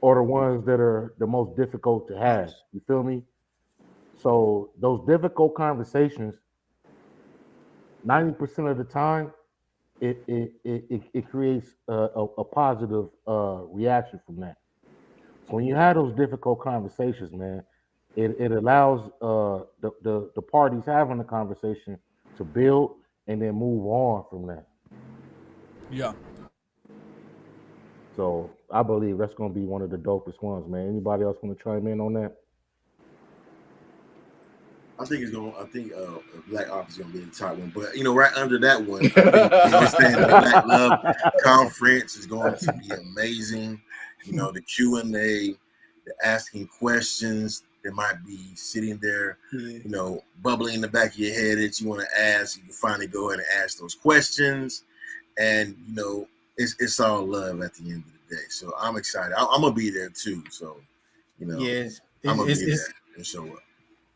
S1: are the ones that are the most difficult to have. You feel me? So those difficult conversations, 90% of the time, it creates a positive reaction from that. So when you have those difficult conversations, man, it allows the parties having the conversation to build and then move on from that.
S5: Yeah.
S1: So I believe that's going to be one of the dopest ones, man. Anybody else want to chime in on that?
S6: I think Black Ops is gonna be the top one, but right under that one, I think the Black Love Conference is going to be amazing. The Q&A, the asking questions. There might be sitting there, bubbling in the back of your head that you want to ask. You can finally go ahead and ask those questions, and it's all love at the end of the day. So I'm excited. I'm gonna be there too. So I'm gonna be there and show up.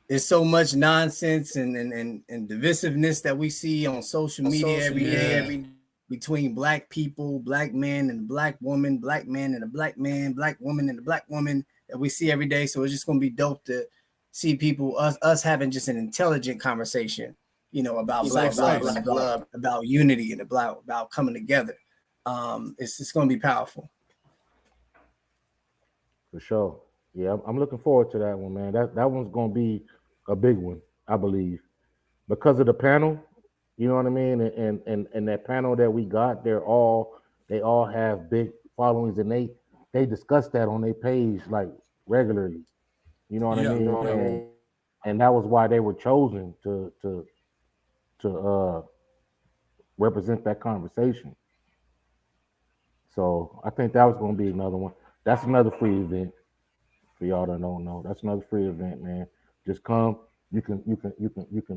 S4: There's so much nonsense and divisiveness that we see on social media every day between black people, black men and black woman, black man and a black man, black woman and a black woman that we see every day. So it's just going to be dope to see people, us having just an intelligent conversation, about black love, about unity and about coming together. It's going to be powerful.
S1: For sure. Yeah, I'm looking forward to that one, man. That one's going to be a big one, I believe, because of the panel. You know what I mean? And that panel that we got, they all have big followings, and they discuss that on their page like regularly. You know what I mean? And that was why they were chosen to represent that conversation. So I think that was going to be another one. That's another free event for y'all that don't know. That's another free event, man. Just come. You can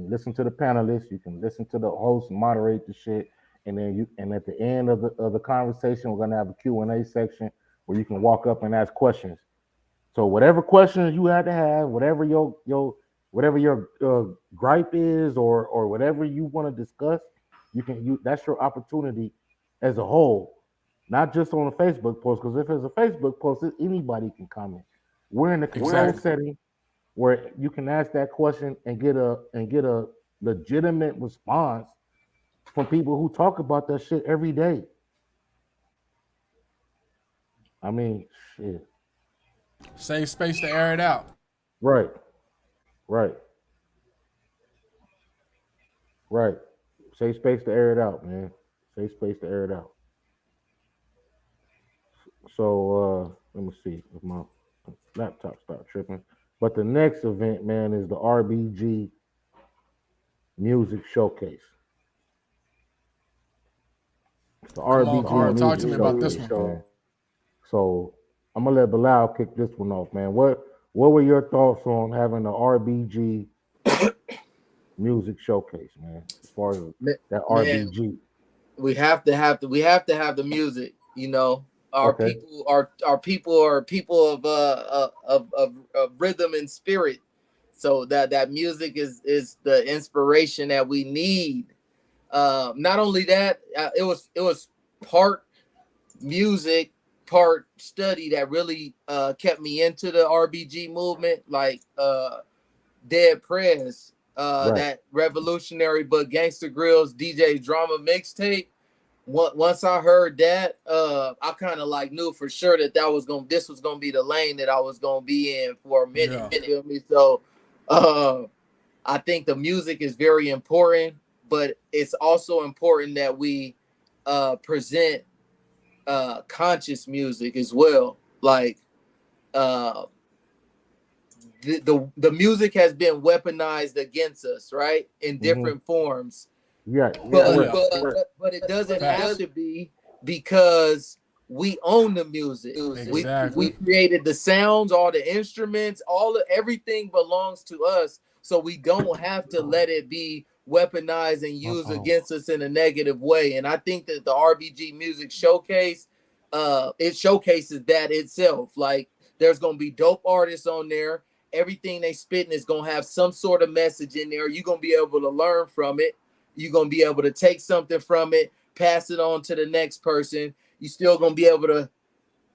S1: listen to the panelists. You can listen to the host and moderate the shit. And then at the end of the conversation, we're gonna have a Q&A section where you can walk up and ask questions. So whatever questions you had to have, whatever your gripe is, or whatever you want to discuss, that's your opportunity as a whole, not just on a Facebook post. Because if it's a Facebook post, anybody can comment. We're in a controlled setting where you can ask that question and get a legitimate response from people who talk about that shit every day. I mean, shit.
S5: Safe space to air it out.
S1: Right. Safe space to air it out, man. Safe space to air it out. So let me see if my laptop stopped tripping. But the next event, man, is the R.B.G. Music Showcase. It's the R.B.G.
S5: Music talk to me about this one.
S1: Man. So I'm gonna let Bilal kick this one off, man. What were your thoughts on having the R.B.G. Music Showcase, man? As far as that R.B.G.
S2: We have to have the music, Our people are people of rhythm and spirit. So that music is the inspiration that we need. Not only that, it was part music, part study that really kept me into the R.B.G. movement. Like Dead Prez,
S1: Right.
S2: that Revolutionary but Gangster Grills DJ Drama mixtape. Once I heard that, I kind of like knew for sure that this was gonna be the lane that I was gonna be in for a minute.
S5: Yeah.
S2: You feel me? So, I think the music is very important, but it's also important that we present conscious music as well. Like the music has been weaponized against us, right, in different forms.
S1: Yeah.
S2: But it doesn't have to be, because we own the music.
S5: Exactly.
S2: We created the sounds, all the instruments, everything belongs to us. So we don't have to let it be weaponized and used against us in a negative way. And I think that the R.B.G music showcase, it showcases that itself. Like, there's gonna be dope artists on there. Everything they spitting is gonna have some sort of message in there. You're gonna be able to learn from it. You're gonna be able to take something from it, pass it on to the next person. You still gonna be able to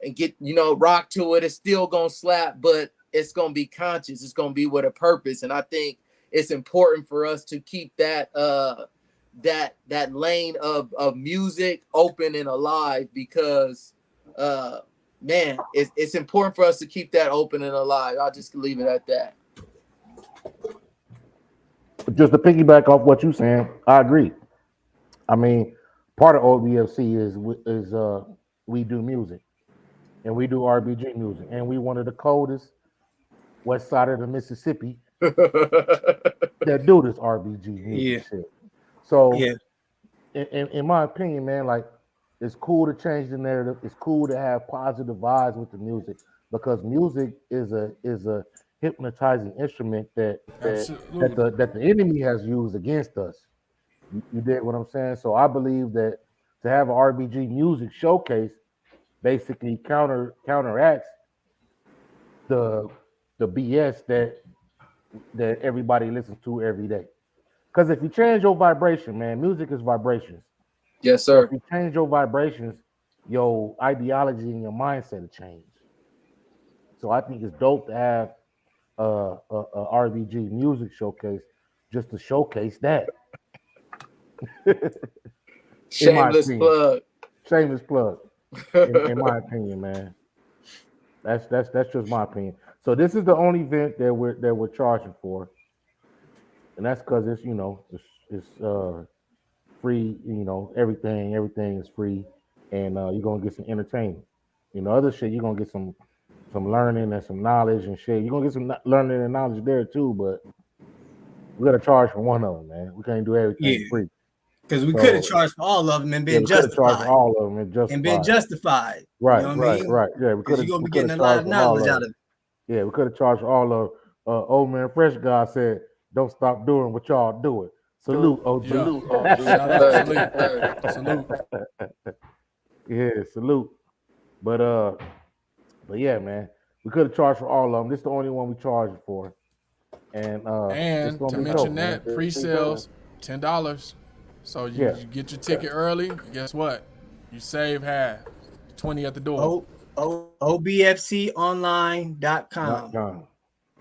S2: and get, rock to it. It's still gonna slap, but it's gonna be conscious. It's gonna be with a purpose. And I think it's important for us to keep that that lane of music open and alive, because man, it's important for us to keep that open and alive. I'll just leave it at that.
S1: Just to piggyback off what you saying, I agree. I mean, part of OBFC is we do music, and we do R.B.G music, and we one of the coldest west side of the Mississippi that do this R.B.G music shit. So, in my opinion, man, like, it's cool to change the narrative. It's cool to have positive vibes with the music, because music is a hypnotizing instrument that the enemy has used against us. You did what I'm saying? So I believe that to have an R.B.G music showcase basically counteracts the BS that everybody listens to every day. Because if you change your vibration, man, music is vibrations.
S2: Yes,
S1: So
S2: sir.
S1: if you change your vibrations, your ideology and your mindset will change. So I think it's dope to have a R.B.G music showcase just to showcase that.
S2: Shameless plug.
S1: Shameless plug. In my opinion, man. That's just my opinion. So this is the only event that we're charging for, and that's because it's it's free. Everything is free, and you're gonna get some entertainment. Other shit, you're gonna get some learning and some knowledge and shit. You're gonna get some learning and knowledge there too, but we gotta charge for one of them, man. We can't do everything free.
S4: Because we could have charged for all of them and been justified.
S1: For all of them and
S4: been justified.
S1: Right,
S4: you know what I mean?
S1: Right. Yeah, we could have.
S4: You're gonna be getting a lot of knowledge out of it.
S1: Yeah, we could have charged for all of. Old man Fresh God said, "Don't stop doing what y'all doing." Salute, OG.
S5: Yeah.
S1: Salute.
S5: Shout out, salute.
S1: Yeah, salute. But yeah, man, we could have charged for all of them. This is the only one we charged for. And
S5: to mention that, pre-sales $10. So you get your ticket early. Guess what? You save half. 20 at the door.
S4: OBFConline.com.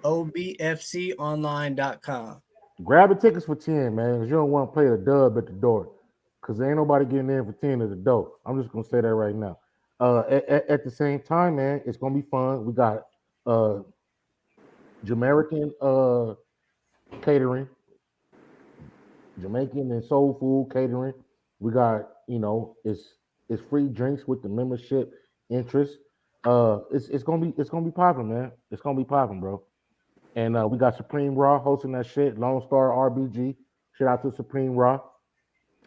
S4: OBFConline.com.
S1: Grab the tickets for 10, man, because you don't want to play the dub at the door. Because there ain't nobody getting in for 10 at the door. I'm just going to say that right now. At the same time, man, it's going to be fun. We got Jamaican catering. Jamaican and soul food catering. We got, it's free drinks with the membership interest. It's gonna be popping, man. It's gonna be popping, bro. And we got Supreme Raw hosting that shit. Lone Star R.B.G. Shout out to Supreme Raw.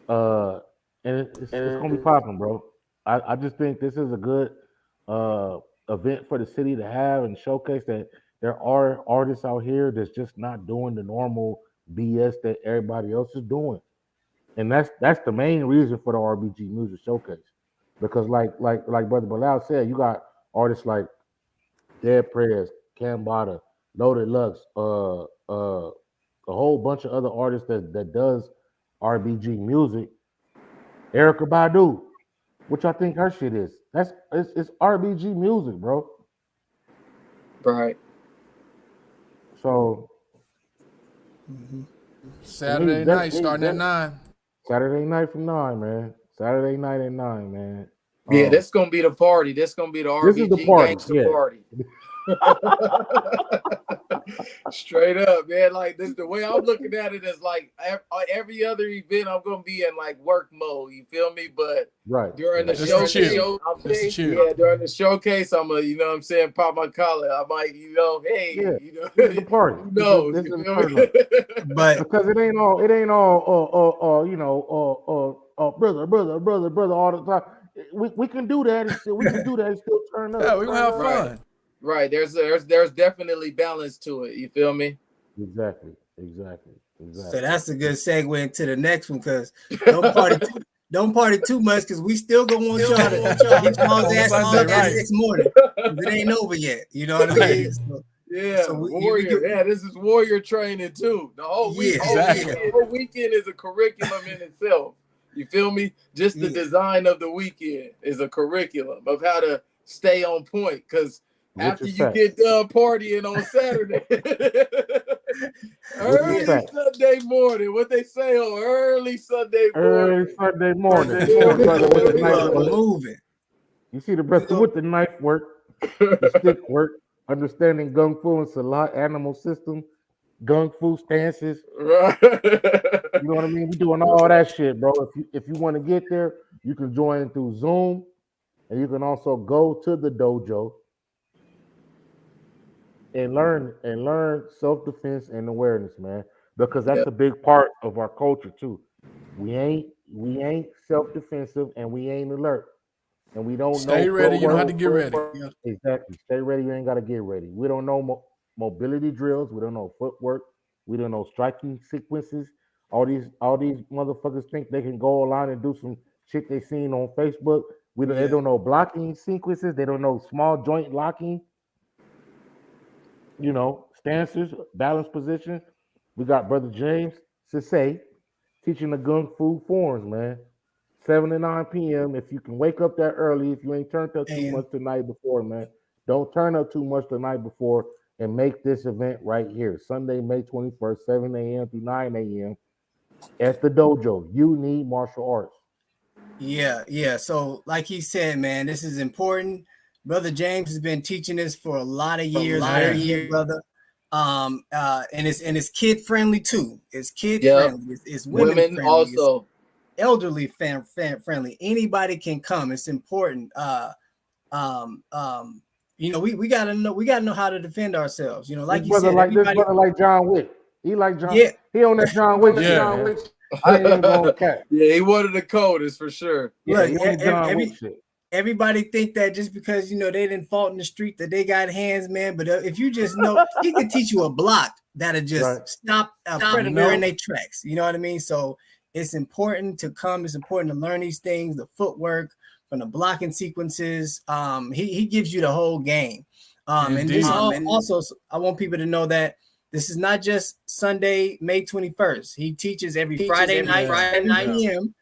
S1: And it's gonna be popping, bro. I just think this is a good event for the city to have and showcase that there are artists out here that's just not doing the normal BS that everybody else is doing. And that's the main reason for the R.B.G music showcase. Because like Brother Bilal said, you got artists like Dead Prayers, Cambada, Loaded Lux, a whole bunch of other artists that does R.B.G music. Erykah Badu, which I think her shit is. It's R.B.G music, bro.
S2: Right.
S1: So
S5: Saturday night starting at 9.
S1: Saturday night from 9, man. Saturday night at 9, man.
S2: Yeah, that's gonna be the party. That's gonna be the
S1: This is the
S2: R.B.G.
S1: party,
S2: gangster
S1: yeah.
S2: party. Straight up, man. Like this, the way I'm looking at it is like every other event, I'm gonna be in like work mode. You feel me? But
S1: right
S2: during the
S5: Just
S2: showcase,
S5: chill.
S2: yeah, during the showcase, I'm you know what I'm saying, pop my collar. I might, you know, hey,
S1: Yeah.
S2: you know,
S1: This is the party.
S2: who knows?
S1: This
S2: You
S1: is
S2: feel
S1: the
S2: me?
S1: party.
S4: But
S1: Because it ain't all you know, brother all the time. We can do that and still turn up.
S5: Yeah, we're gonna have fun.
S2: Right. There's definitely balance to it. You feel me?
S1: Exactly.
S4: so that's a good segue into the next one, because don't party too much, because we still gonna want y'all to hit y'all's ass
S5: Sunday,
S4: right next morning. It ain't over yet. You know what I mean? So,
S2: Yeah, warrior. Yeah, this is warrior training too. The whole week,
S5: exactly.
S2: the whole weekend is a curriculum in itself. You feel me? Just the design of the weekend is a curriculum of how to stay on point. Because after you get done partying on Saturday, early Sunday morning, what they say on early Sunday morning,
S1: brother, with the knife work.
S4: Moving.
S1: You see the brother with the knife work, the stick work, understanding gung fu and salat animal system, gung fu stances.
S2: Right.
S1: You know what I mean? We doing all that shit, bro. If you want to get there, you can join through Zoom, and you can also go to the dojo and learn self-defense and awareness, man. Because that's a big part of our culture too. We ain't self-defensive and we ain't alert. And we don't
S5: Stay
S1: know.
S5: ready. You don't have to get ready.
S1: Exactly. Stay ready. You ain't got to get ready. We don't know mobility drills. We don't know footwork. We don't know striking sequences. All these motherfuckers think they can go online and do some shit they seen on Facebook. They don't know blocking sequences. They don't know small joint locking. You know, stances, balance position. We got Brother James Sisay teaching the Gung Fu forms, man. 7 to 9 p.m. If you can wake up that early, if you ain't turned up too much the night before, man, don't turn up too much the night before and make this event right here. Sunday, May 21st, 7 a.m. through 9 a.m. at the dojo. You need martial arts.
S4: Yeah. So, like he said, man, this is important. Brother James has been teaching this for a lot of years, brother. And it's kid friendly too. It's kid friendly. It's women friendly.
S2: Also.
S4: It's elderly friendly. Anybody can come. It's important. You know, we gotta know how to defend ourselves. You know, like you said,
S1: this brother like John Wick. He like John.
S4: Yeah.
S1: He on that John Wick. John Wick. I ain't gonna catch.
S2: Yeah, he one of the coldest for sure.
S4: Look, everybody think that just because, you know, they didn't fought in the street that they got hands, man. But if you just know, he can teach you a block that'll just stop a predator in their tracks. You know what I mean? So it's important to come. It's important to learn these things, the footwork, from the blocking sequences. He gives you the whole game. And also, I want people to know that this is not just Sunday, May 21st. He teaches every Friday night, 7 p.m.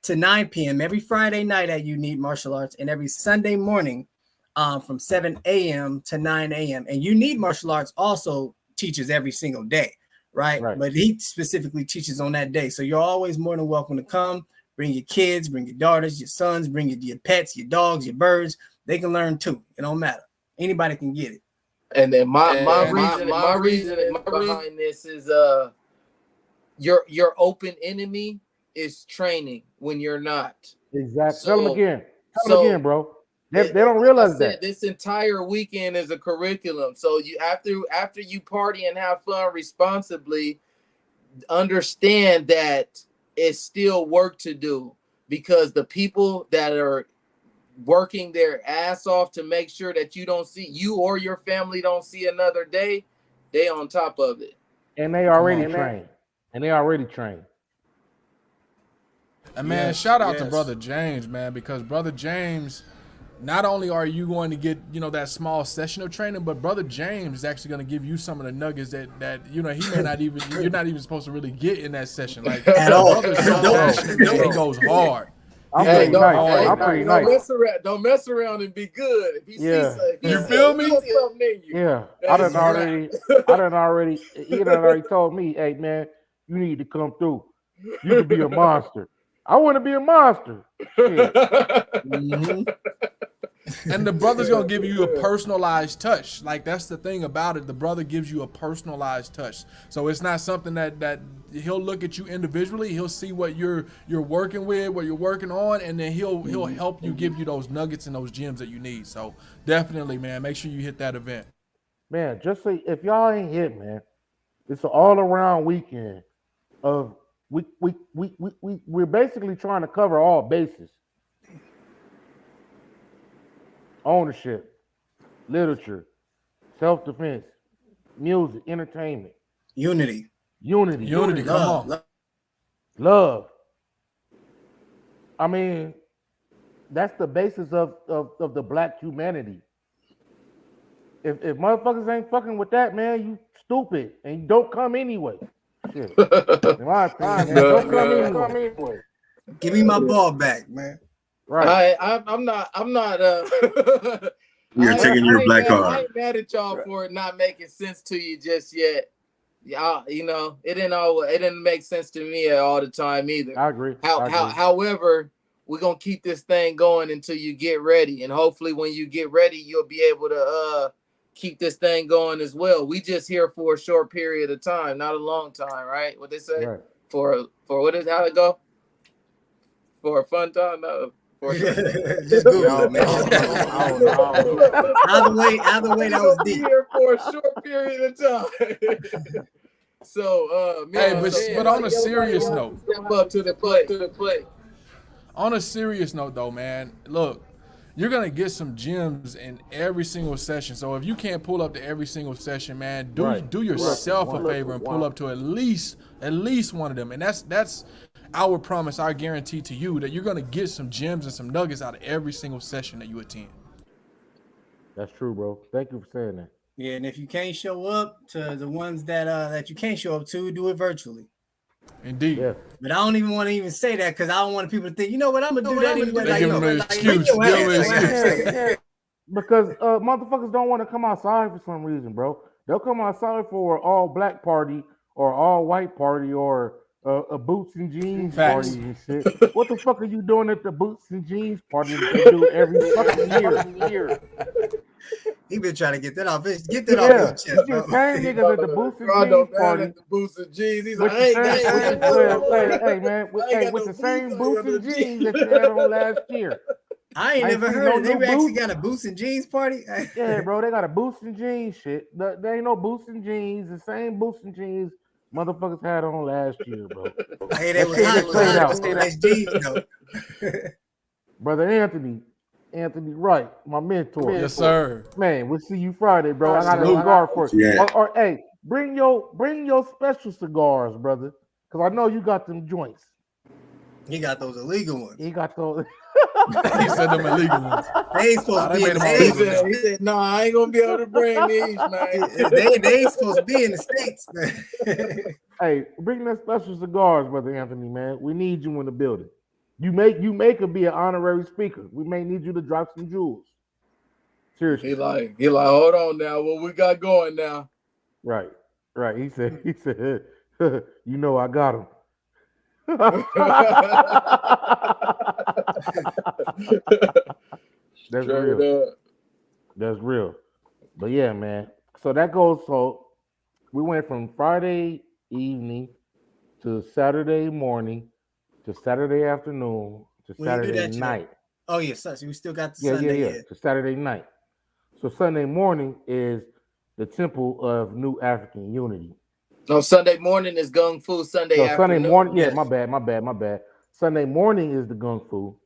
S4: to 9 p.m. every Friday night at You Need Martial Arts, and every Sunday morning from 7 a.m. to 9 a.m. And You Need Martial Arts also teaches every single day, right? But he specifically teaches on that day. So you're always more than welcome to come. Bring your kids, bring your daughters, your sons, bring your pets, your dogs, your birds. They can learn too. It don't matter. Anybody can get it.
S2: And then my reason behind this is your open enemy is training when you're not.
S1: Exactly. Tell them again. Tell them again, bro. They don't realize that
S2: this entire weekend is a curriculum. So you after you party and have fun responsibly, understand that it's still work to do, because the people that are working their ass off to make sure that you or your family don't see another day, they on top of it.
S1: And they already trained.
S5: And man, shout out to Brother James, man, because Brother James, not only are you going to get, you know, that small session of training, but Brother James is actually going to give you some of the nuggets that you know, he may not even, you're not even supposed to really get in that session. Like,
S4: at all.
S5: He goes hard.
S1: I'm
S5: He
S1: pretty
S5: go
S1: nice.
S5: hard.
S1: I'm pretty nice.
S2: Don't mess around and be good. If he
S1: Yeah.
S2: sees, if he
S5: You
S2: sees
S5: feel me?
S2: something in you,
S1: Yeah,
S2: that's
S1: he done already told me, hey man, you need to come through. You could be a monster. I want to be a monster. Shit.
S4: Mhm.
S5: And the brother's gonna give you a personalized touch. Like that's the thing about it. The brother gives you a personalized touch. So it's not something that he'll look at you individually. He'll see what you're working with, what you're working on, and then he'll help you, give you those nuggets and those gems that you need. So definitely, man, make sure you hit that event.
S1: Man, just say if y'all ain't hit, man, it's an all around weekend of we're basically trying to cover all bases. Ownership, literature, self-defense, music, entertainment,
S4: Unity.
S1: unity,
S5: Come on.
S1: love. I mean, that's the basis of the black humanity. If motherfuckers ain't fucking with that, man, you stupid and you don't come anyway. Shit. In my opinion, man, don't come anyway.
S4: Give me my ball back, man.
S1: Right.
S2: I'm not.
S6: We are taking your black
S2: I
S6: card.
S2: ain't mad at y'all for it not making sense to you just yet. Y'all, it didn't make sense to me all the time either.
S1: I agree.
S2: However, we're gonna keep this thing going until you get ready, and hopefully, when you get ready, you'll be able to keep this thing going as well. We just here for a short period of time, not a long time, right? What they say?
S1: Right.
S2: For what is how it go? For a fun time, no.
S4: Just Google it, man. Either way, that was deep.
S2: Here for a short period of time. So, man,
S5: but on a serious note,
S2: step up to the plate.
S5: On a serious note, though, man, look, you're gonna get some gems in every single session. So if you can't pull up to every single session, man, do yourself a favor and pull up to at least one of them. And that's our promise, our guarantee to you that you're gonna get some gems and some nuggets out of every single session that you attend.
S1: That's true, bro. Thank you for saying that.
S4: Yeah, and if you can't show up to the ones that you can't show up to, do it virtually.
S5: Indeed.
S1: Yeah.
S4: But I don't even want to even say that because I don't want people to think, you know what, I'm gonna do that anyway.
S5: They give them an excuse.
S1: Yeah. Because motherfuckers don't want to come outside for some reason, bro. They'll come outside for an all black party or all white party or a boots and jeans
S5: Facts.
S1: party and shit. What the fuck are you doing at the boots and jeans party that they do every fucking year?
S4: He been trying to get that off your chest.
S1: You see the same niggas at the boots and jeans party.
S2: At the boots and jeans. He's
S1: With
S2: like,
S1: with the same boots and jeans that you had on last year.
S4: I ain't never heard it. They actually got a boots and jeans party.
S1: Yeah, bro, they got a boots and jeans shit. There ain't no boots and jeans. The same boots and jeans motherfuckers had on last year, bro.
S4: Hey, they was hot. That's jeans though.
S1: Brother Anthony Wright, my mentor.
S5: Yes, sir.
S1: Man, we'll see you Friday, bro. I got a cigar for you.
S6: Yeah.
S1: Or hey, bring your special cigars, brother, because I know you got them joints.
S4: He got those illegal ones.
S1: He got those.
S5: He said them illegal ones.
S4: They ain't supposed to be in the
S5: He
S4: States.
S2: he said, no, I ain't gonna be able to bring these, man.
S4: They ain't supposed to be in the States.
S1: Hey, bring them special cigars, brother Anthony, man. We need you in the building. You make be an honorary speaker. We may need you to drop some jewels. Seriously.
S2: He like, hold on now. What we got going now?
S1: Right. He said, you know I got him. That's real. That's real. But yeah, man. So that goes. So we went from Friday evening to Saturday morning to Saturday afternoon to Saturday night.
S4: Oh yeah, so we still got the Sunday.
S1: Yeah. To Saturday night. So Sunday morning is the Temple of New African Unity.
S2: No, Sunday morning is Gung Fu. Sunday afternoon.
S1: Sunday morning. Yeah, my bad. Sunday morning is the Gung Fu.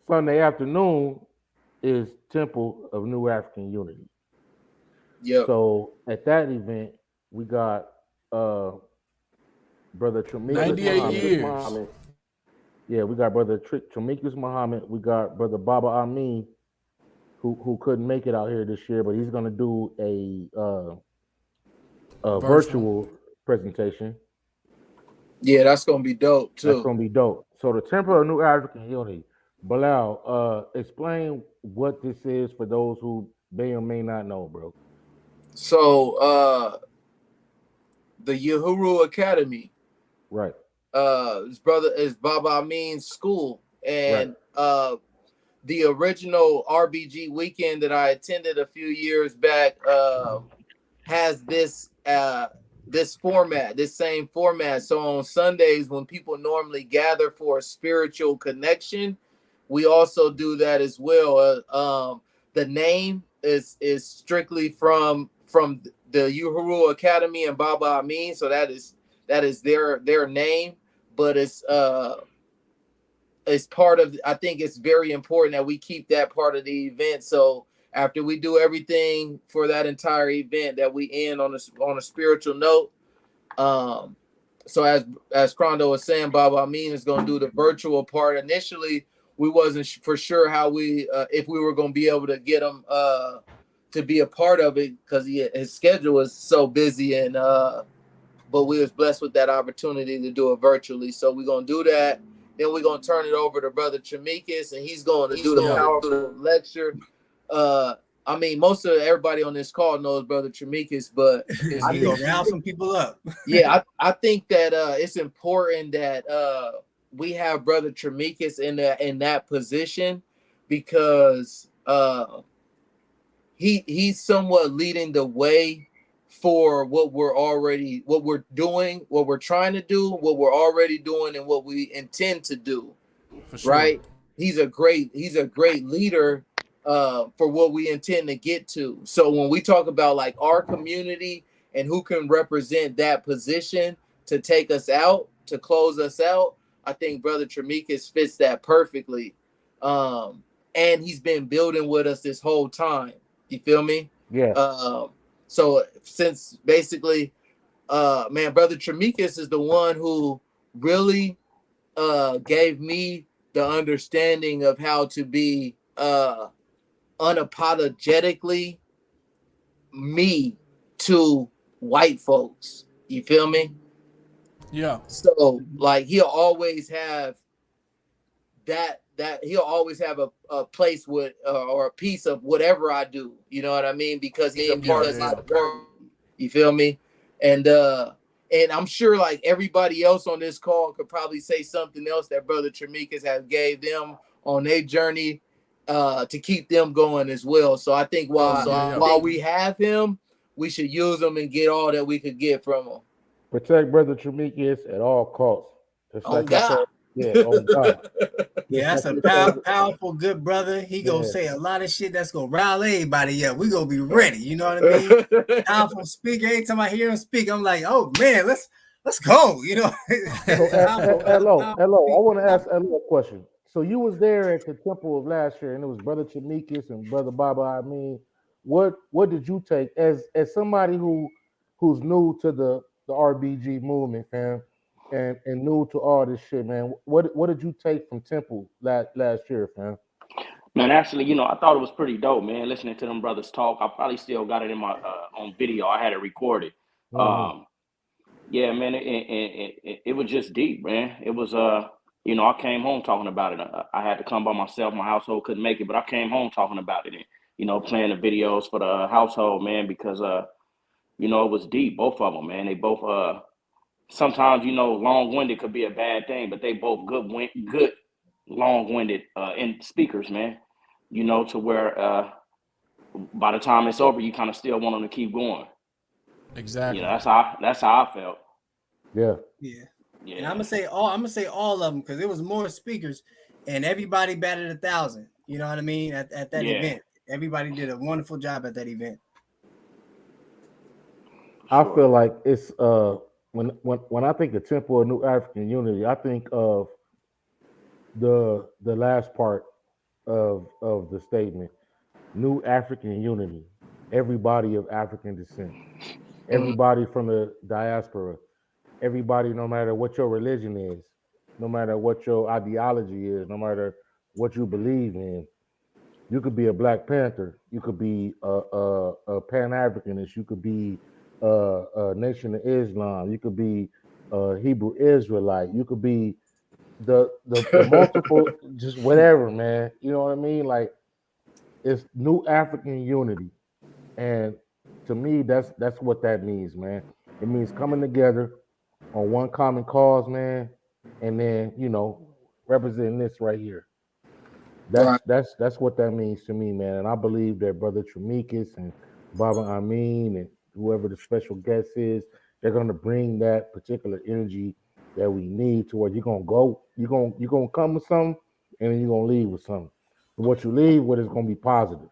S1: Sunday afternoon is Temple of New African Unity.
S2: Yeah.
S1: So at that event, we got Brother Tremikus
S5: 98 years.
S1: Yeah, we got Brother Tremikus Muhammad. We got Brother Baba Amin, who couldn't make it out here this year, but he's gonna do a virtual presentation.
S2: Yeah, that's gonna be dope too.
S1: That's gonna be dope. So the Temple of New African Unity. Bilal, explain what this is for those who may or may not know, bro.
S2: So the Uhuru Academy,
S1: Right,
S2: his brother is Baba Amin's school,
S1: right,
S2: and the original R.B.G weekend that I attended a few years back has this format, this same format. So on Sundays, when people normally gather for a spiritual connection, we also do that as well. The name is strictly from the Uhuru Academy and Baba Amin, so that is their name, but it's part of. I think it's very important that we keep that part of the event. So after we do everything for that entire event, that we end on a spiritual note. So as Crondo was saying, Baba Amin is going to do the virtual part. Initially, we wasn't for sure how we if we were going to be able to get him to be a part of it, because his schedule was so busy, and but we was blessed with that opportunity to do it virtually. So we're going to do that. Then we're going to turn it over to Brother Tremekis, and he's going to do the powerful lecture. I mean, most of everybody on this call knows Brother Tremekis, but
S4: I think round some people up.
S2: yeah, I think that it's important that we have Brother Tremekis in that position, because he's somewhat leading the way for what we're doing, what we're trying to do, what we're already doing, and what we intend to do.
S5: For sure.
S2: Right? He's a great leader for what we intend to get to. So when we talk about like our community and who can represent that position to take us out, to close us out, I think Brother Tremekis fits that perfectly. And he's been building with us this whole time. You feel me?
S1: yeah.
S2: So since basically, man, Brother Tremekis is the one who really gave me the understanding of how to be unapologetically me to white folks. You feel me?
S5: Yeah.
S2: So like he'll always have that he'll always have a place with or a piece of whatever I do. You know what I mean? Because he's a part of my journey. You feel me? And I'm sure like everybody else on this call could probably say something else that Brother Tremekis has gave them on their journey to keep them going as well. So I think while we have him, we should use him and get all that we could get from him.
S1: Protect Brother Tremekis at all costs. Just
S2: On God.
S1: Yeah, on God.
S4: Yeah, that's a powerful, good brother. He gonna say a lot of shit that's gonna rile everybody up. We gonna be ready. You know what I mean? Powerful speaker. Anytime I hear him speak, I'm like, oh man, let's go. You know.
S1: Hello. I want to ask Elo a question. So you was there at the temple of last year, and it was Brother Tremekis and Brother Baba. I mean, what did you take as somebody who's new to the R.B.G movement, fam, and new to all this shit, man? What did you take from Temple last year, fam?
S3: Man, actually, I thought it was pretty dope, man. Listening to them brothers talk, I probably still got it in my on video. I had it recorded.
S1: Mm-hmm.
S3: Yeah, man, it was just deep, man. It was I came home talking about it. I had to come by myself. My household couldn't make it, but I came home talking about it and playing the videos for the household, man, because it was deep. Both of them, man. They both sometimes long-winded could be a bad thing, but they both good long-winded in speakers, man. To where by the time it's over, you kind of still want them to keep going.
S5: Exactly.
S3: That's how I felt.
S1: Yeah.
S4: And I'm gonna say all of them, because it was more speakers, and everybody batted 1,000. You know what I mean? At that event, everybody did a wonderful job at that event.
S1: I feel like it's when I think of Temple of New African Unity, I think of the last part of the statement. New African Unity. Everybody of African descent. Everybody from the diaspora. Everybody, no matter what your religion is, no matter what your ideology is, no matter what you believe in. You could be a Black Panther. You could be a Pan-Africanist. You could be a Nation of Islam. You could be a Hebrew Israelite. You could be the multiple, just whatever, man. You know what I mean? Like it's new African unity, and to me, that's what that means, man. It means coming together on one common cause, man, and then representing this right here.
S2: Right.
S1: That's what that means to me, man. And I believe that Brother Tremekis and Baba Amin and whoever the special guest is, they're gonna bring that particular energy that we need to where you're gonna come with something and then you're gonna leave with something. But what you leave with is gonna be positive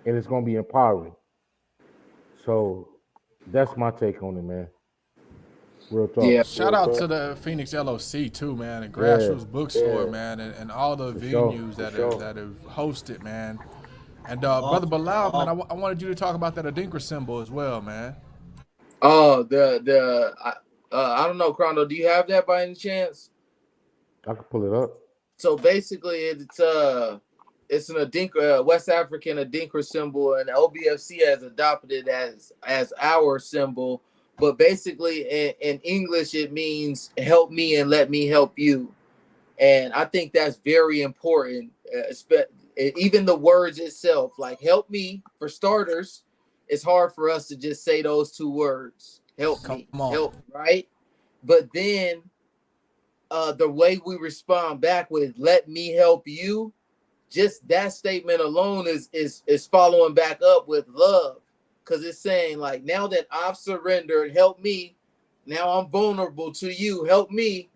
S1: and it's gonna be empowering. So that's my take on it, man. Real
S2: Yeah.
S1: talk.
S5: Shout out to the Phoenix LOC too, man, and
S1: Yeah,
S5: Grassroots Bookstore, man, and all the
S1: for sure.
S5: venues that have hosted, man. And
S4: Oh,
S5: brother Bilal, man, I wanted you to talk about that Adinkra symbol as well, man.
S2: Oh, I don't know, Chrono. Do you have that by any chance?
S1: I could pull it up.
S2: So basically, it's an Adinkra, West African Adinkra symbol, and OBFC has adopted it as our symbol. But basically, in English, it means "help me and let me help you," and I think that's very important. Even the words itself, like "help me," for starters, it's hard for us to just say those two words. Help
S5: Come
S2: me,
S5: on.
S2: help, right? But then the way we respond back with "let me help you," just that statement alone is following back up with love, because it's saying like, now that I've surrendered, help me. Now I'm vulnerable to you, help me.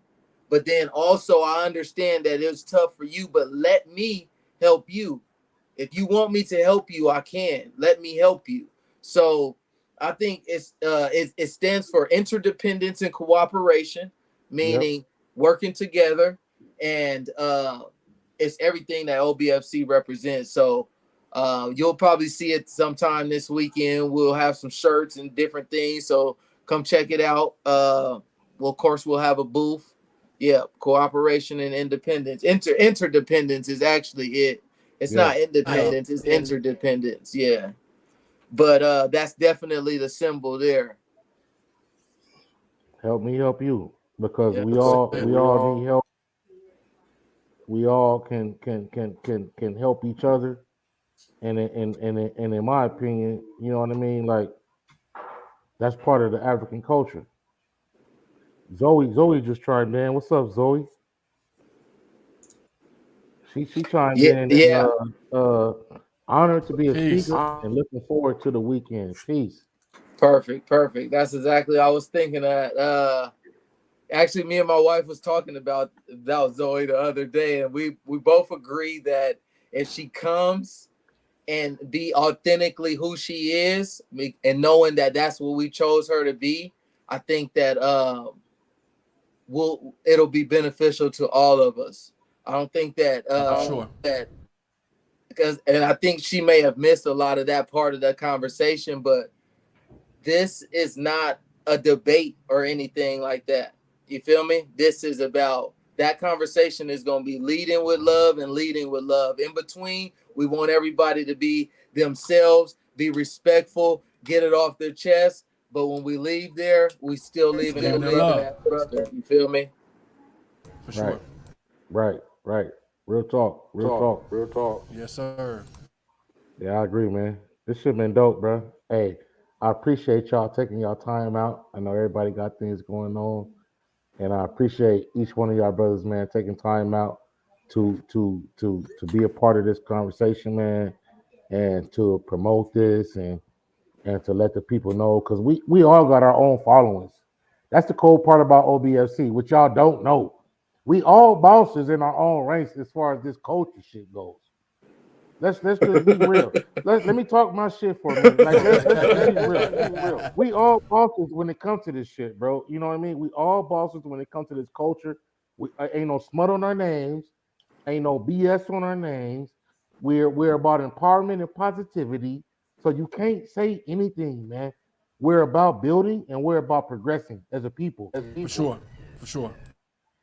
S2: But then also I understand that it's tough for you, but let me help you. If you want me to help you, I can. Let me help you. So I think it stands for interdependence and cooperation,
S1: Yep.
S2: meaning working together, and it's everything that OBFC represents. So you'll probably see it sometime this weekend. We'll have some shirts and different things. So come check it out. Well, of course, we'll have a booth. Yeah, cooperation and independence. Interdependence is actually it. It's
S1: Yeah.
S2: not independence, it's interdependence. Yeah. But that's definitely the symbol there.
S1: Help me help you because
S2: Yeah.
S1: we all need help. We all can help each other. And in my opinion, you know what I mean. Like that's part of the African culture. Zoe just chimed in. What's up, Zoe? She chimed
S2: Yeah.
S1: in and
S2: Yeah.
S1: honored to be a
S5: Peace.
S1: speaker and looking forward to the weekend. Peace.
S2: Perfect. Perfect. That's exactly what I was thinking that. Actually, me and my wife was talking about Zoe the other day, and we both agree that if she comes and be authentically who she is, and knowing that that's what we chose her to be, I think that it'll be beneficial to all of us. I don't think that
S5: For sure.
S2: because, and I think she may have missed a lot of that part of the conversation, but this is not a debate or anything like that. You feel me? This is about, that conversation is going to be leading with love and leading with love. In between, we want everybody to be themselves, be respectful, get it off their chest. But when we leave there, we still leaving
S5: Leaving
S2: that
S5: in
S2: love and
S5: love.
S2: that brother. You feel me?
S5: For
S1: Right.
S5: sure.
S1: Right. Real talk. Real talk.
S5: Yes, sir.
S1: Yeah, I agree, man. This shit been dope, bro. Hey, I appreciate y'all taking y'all time out. I know everybody got things going on, and I appreciate each one of y'all brothers, man, taking time out to be a part of this conversation, man, and to promote this and to let the people know because we all got our own followings. That's the cool part about OBFC, which y'all don't know. We all bosses in our own ranks as far as this culture shit goes. Let's just be real. Let me talk my shit for a minute. Like let's just be real. We all bosses when it comes to this shit, bro. You know what I mean? We all bosses when it comes to this culture. We ain't no smut on our names. Ain't no BS on our names. We're about empowerment and positivity. So you can't say anything, man. We're about building and we're about progressing as a people.
S5: For sure. For sure.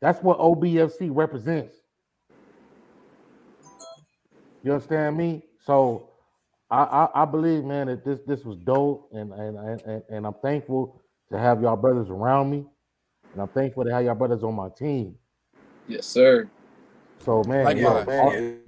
S1: That's what OBFC represents. You understand me? So I believe, man, that this was dope, and I'm thankful to have y'all brothers around me, and I'm thankful to have y'all brothers on my team.
S2: Yes, sir.
S1: So man,
S5: Likewise.
S1: man.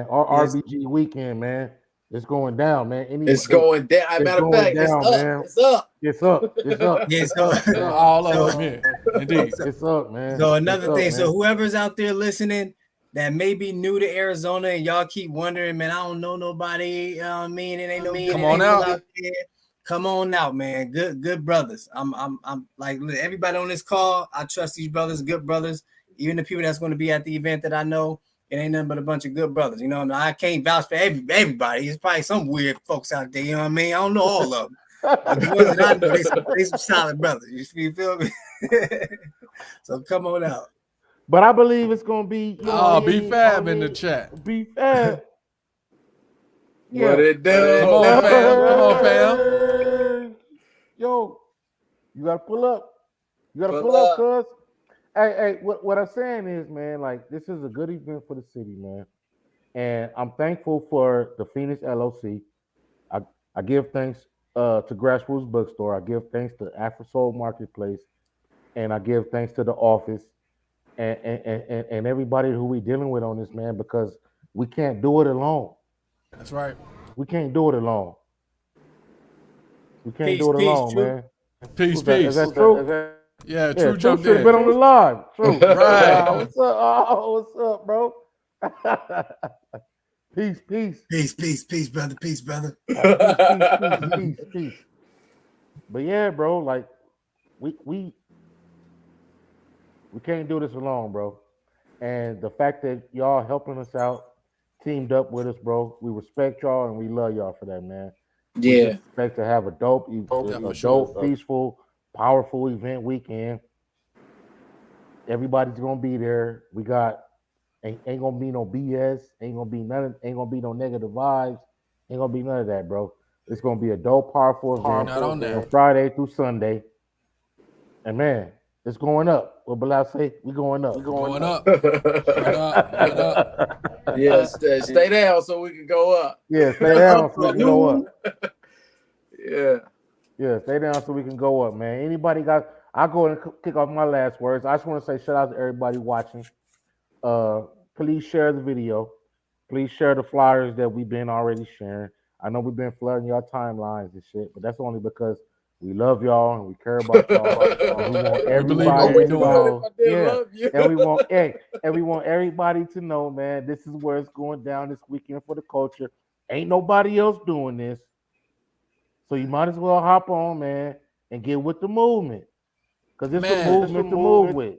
S1: Our R.B.G weekend, man. It's going down, man.
S2: It's going down.
S1: It's
S2: Matter of
S1: going
S2: fact, it's
S1: down,
S2: up.
S1: man.
S2: It's up.
S1: It's up. It's up.
S4: Yeah, so
S5: All of them, yeah. Indeed.
S1: It's up, man.
S4: So another thing,
S1: man.
S4: so whoever's out there listening that may be new to Arizona and y'all keep wondering, man, I don't know nobody. You know what I mean, it ain't no
S5: Come on out
S4: there. Come on out, man. Good brothers. I'm like everybody on this call. I trust these brothers, good brothers. Even the people that's going to be at the event that I know, it ain't nothing but a bunch of good brothers. You know, I can't vouch for everybody. There's probably some weird folks out there. You know what I mean? I don't know all of them. But the ones that I know, they some solid brothers. You feel me? So come on out.
S1: But I believe it's gonna be.
S5: Be fab in the chat.
S1: Be fab.
S2: Yeah. What it do?
S5: Come on, fam. Come on, fam.
S1: Yo, you gotta pull up. You gotta pull up, cuz. Hey, what I'm saying is, man, like this is a good event for the city, man. And I'm thankful for the Phoenix LOC. I give thanks to Grassroots Bookstore. I give thanks to Afro Soul Marketplace, and I give thanks to the office and everybody who we dealing with on this, man, because we can't do it alone.
S5: That's right.
S1: We can't do it alone. We can't do it alone, man.
S5: Peace.
S1: Is that true?
S5: Yeah, True jumped
S1: in. Been on the live. True.
S5: Right.
S1: What's up? Oh, what's up, bro? Peace.
S4: Peace, brother.
S1: Peace. But yeah, bro, like we can't do this alone, bro. And the fact that y'all helping us out, teamed up with us, bro. We respect y'all and we love y'all for that, man.
S2: Yeah.
S1: We just expect to have a dope, peaceful, powerful event weekend. Everybody's gonna be there. We got ain't gonna be no BS, ain't gonna be no negative vibes, ain't gonna be none of that, bro. It's gonna be a dope, powerful event from Friday through Sunday. And man, it's going up. What Bilal say? We going up.
S5: Going up.
S2: Yeah, stay down so we can go up.
S1: Yeah, stay down so we can go up.
S2: Yeah,
S1: stay down so we can go up, man. Anybody got? I'll go and kick off my last words. I just want to say shout out to everybody watching. Please share the video. Please share the flyers that we've been already sharing. I know we've been flooding your timelines and shit, but that's only because we love y'all and we care about y'all. And we want everybody to know. And we want everybody to know, man, this is where it's going down this weekend for the culture. Ain't nobody else doing this. So you might as well hop on, man, and get with the movement. Because it's a movement to move with.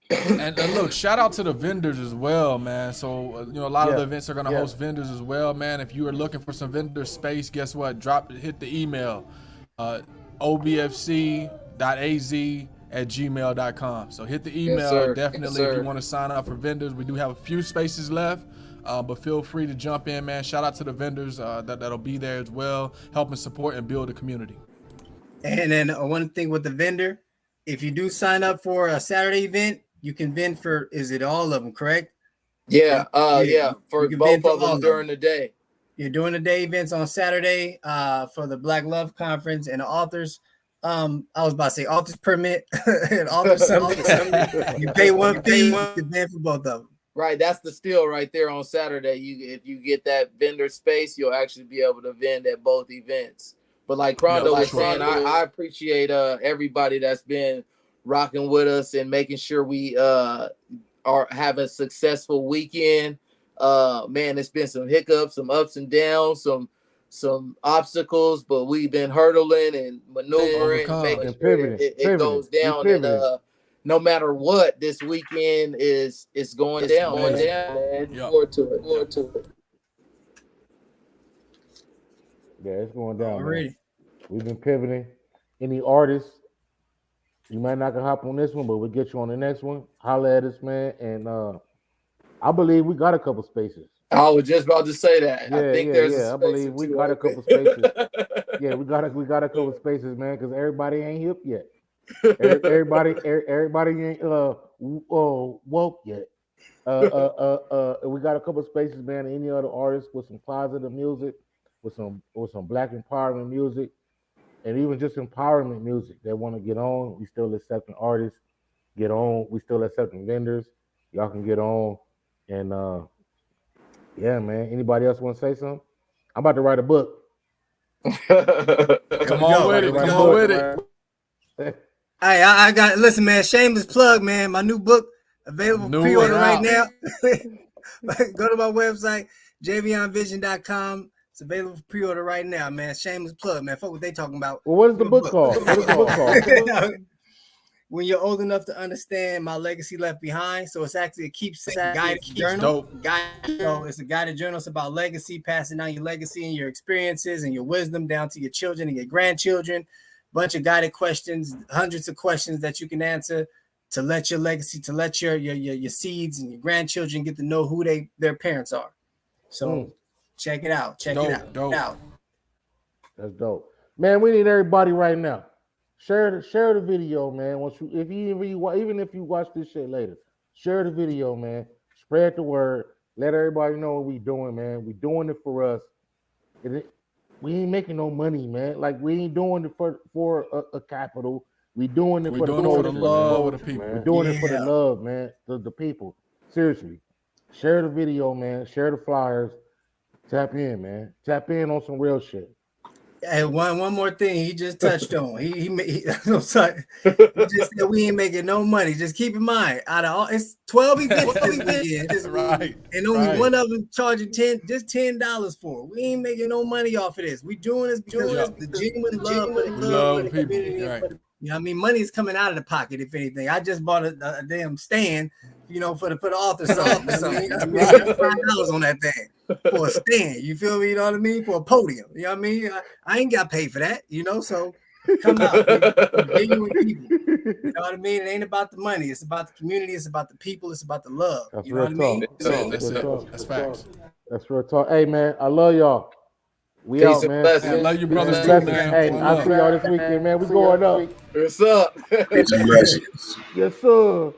S5: And look, shout out to the vendors as well, man. So, a lot of the events are going to host vendors as well, man. If you are looking for some vendor space, guess what? Hit the email, obfc.az@gmail.com. So hit the email, definitely, if you want to sign up for vendors. We do have a few spaces left, but feel free to jump in, man. Shout out to the vendors that'll be there as well, helping support and build the community.
S4: And then one thing with the vendor, if you do sign up for a Saturday event, you can vend for, is it all of them, correct?
S2: Yeah, for both of them during the day.
S4: You're doing the day events on Saturday for the Black Love Conference and the authors. I was about to say authors permit and authors something. You pay one fee, you can vend for both of them.
S2: Right, that's the steal right there on Saturday. If you get that vendor space, you'll actually be able to vend at both events. But like Rondo was saying, I appreciate everybody that's been rocking with us and making sure we are having a successful weekend. Man, it's been some hiccups, some ups and downs, some obstacles, but we've been hurdling and maneuvering, making sure it goes down. And no matter what, this weekend it's going down. Man. Forward to it.
S1: Yeah, it's going down.
S4: Already.
S1: We've been pivoting. Any artists, you might not can hop on this one, but we'll get you on the next one. Holla at us, man. And I believe we got a couple spaces.
S2: I was just about to say that.
S1: Yeah, I think there's a space. I believe we got a couple spaces. Yeah, we got a couple spaces, man, because everybody ain't hip yet. Everybody ain't woke yet. We got a couple spaces, man. Any other artists with some positive music, with some Black empowerment music, and even just empowerment music that want to get on. We still accepting artists. get on. We still accepting vendors. Y'all can get on. And yeah, man. Anybody else want to say something? I'm about to write a book.
S5: Come on with it. Come on with it.
S4: Hey, I got listen, man. Shameless plug, man. My new book available for pre-order right now. Go to my website, javionvision.com. It's available for pre-order right now, man. Shameless plug, man. Fuck what they talking about.
S1: Well, what is the book called? What is the book called?
S4: When you're old enough to understand my legacy left behind. So it's actually a keepsake guided journal. So it's a guided journal. It's about legacy, passing down your legacy and your experiences and your wisdom down to your children and your grandchildren. Bunch of guided questions, hundreds of questions that you can answer to let your legacy, to let your seeds and your grandchildren get to know who their parents are. So check it out. Check it out.
S5: Dope.
S1: That's dope. Man, we need everybody right now. Share the video, man. Even if you watch this shit later, share the video, man. Spread the word. Let everybody know what we doing, man. We doing it for us. We ain't making no money, man. Like we ain't doing it for a capital. We doing it for the love of the people. We're doing it for the love, man. The people. Seriously. Share the video, man. Share the flyers. Tap in, man. Tap in on some real shit.
S4: Hey, one more thing he just touched on. I'm sorry. He just said we ain't making no money. Just keep in mind, out of all it's 12 events this weekend,
S5: right?
S4: And only one of them charging $10 for it. We ain't making no money off of this. We doing this because the genuine love for the community. Right. You know what I mean? Money is coming out of the pocket, if anything. I just bought a damn stand, for the author's office. I spent $5 on that thing for a stand. You feel me? You know what I mean? For a podium. You know what I mean? I ain't got paid for that, so come out. Genuine people. You know what I mean? It ain't about the money. It's about the community. It's about the people. It's about the love.
S1: That's
S4: you know what I mean?
S5: That's facts.
S1: That's real talk. Hey, man, I love y'all. We
S2: Peace
S1: out, man.
S2: I
S5: love you, brothers, too, man.
S1: Hey, I'll see y'all this weekend, man. We going up.
S2: What's up?
S6: Yes,
S1: Yes, sir.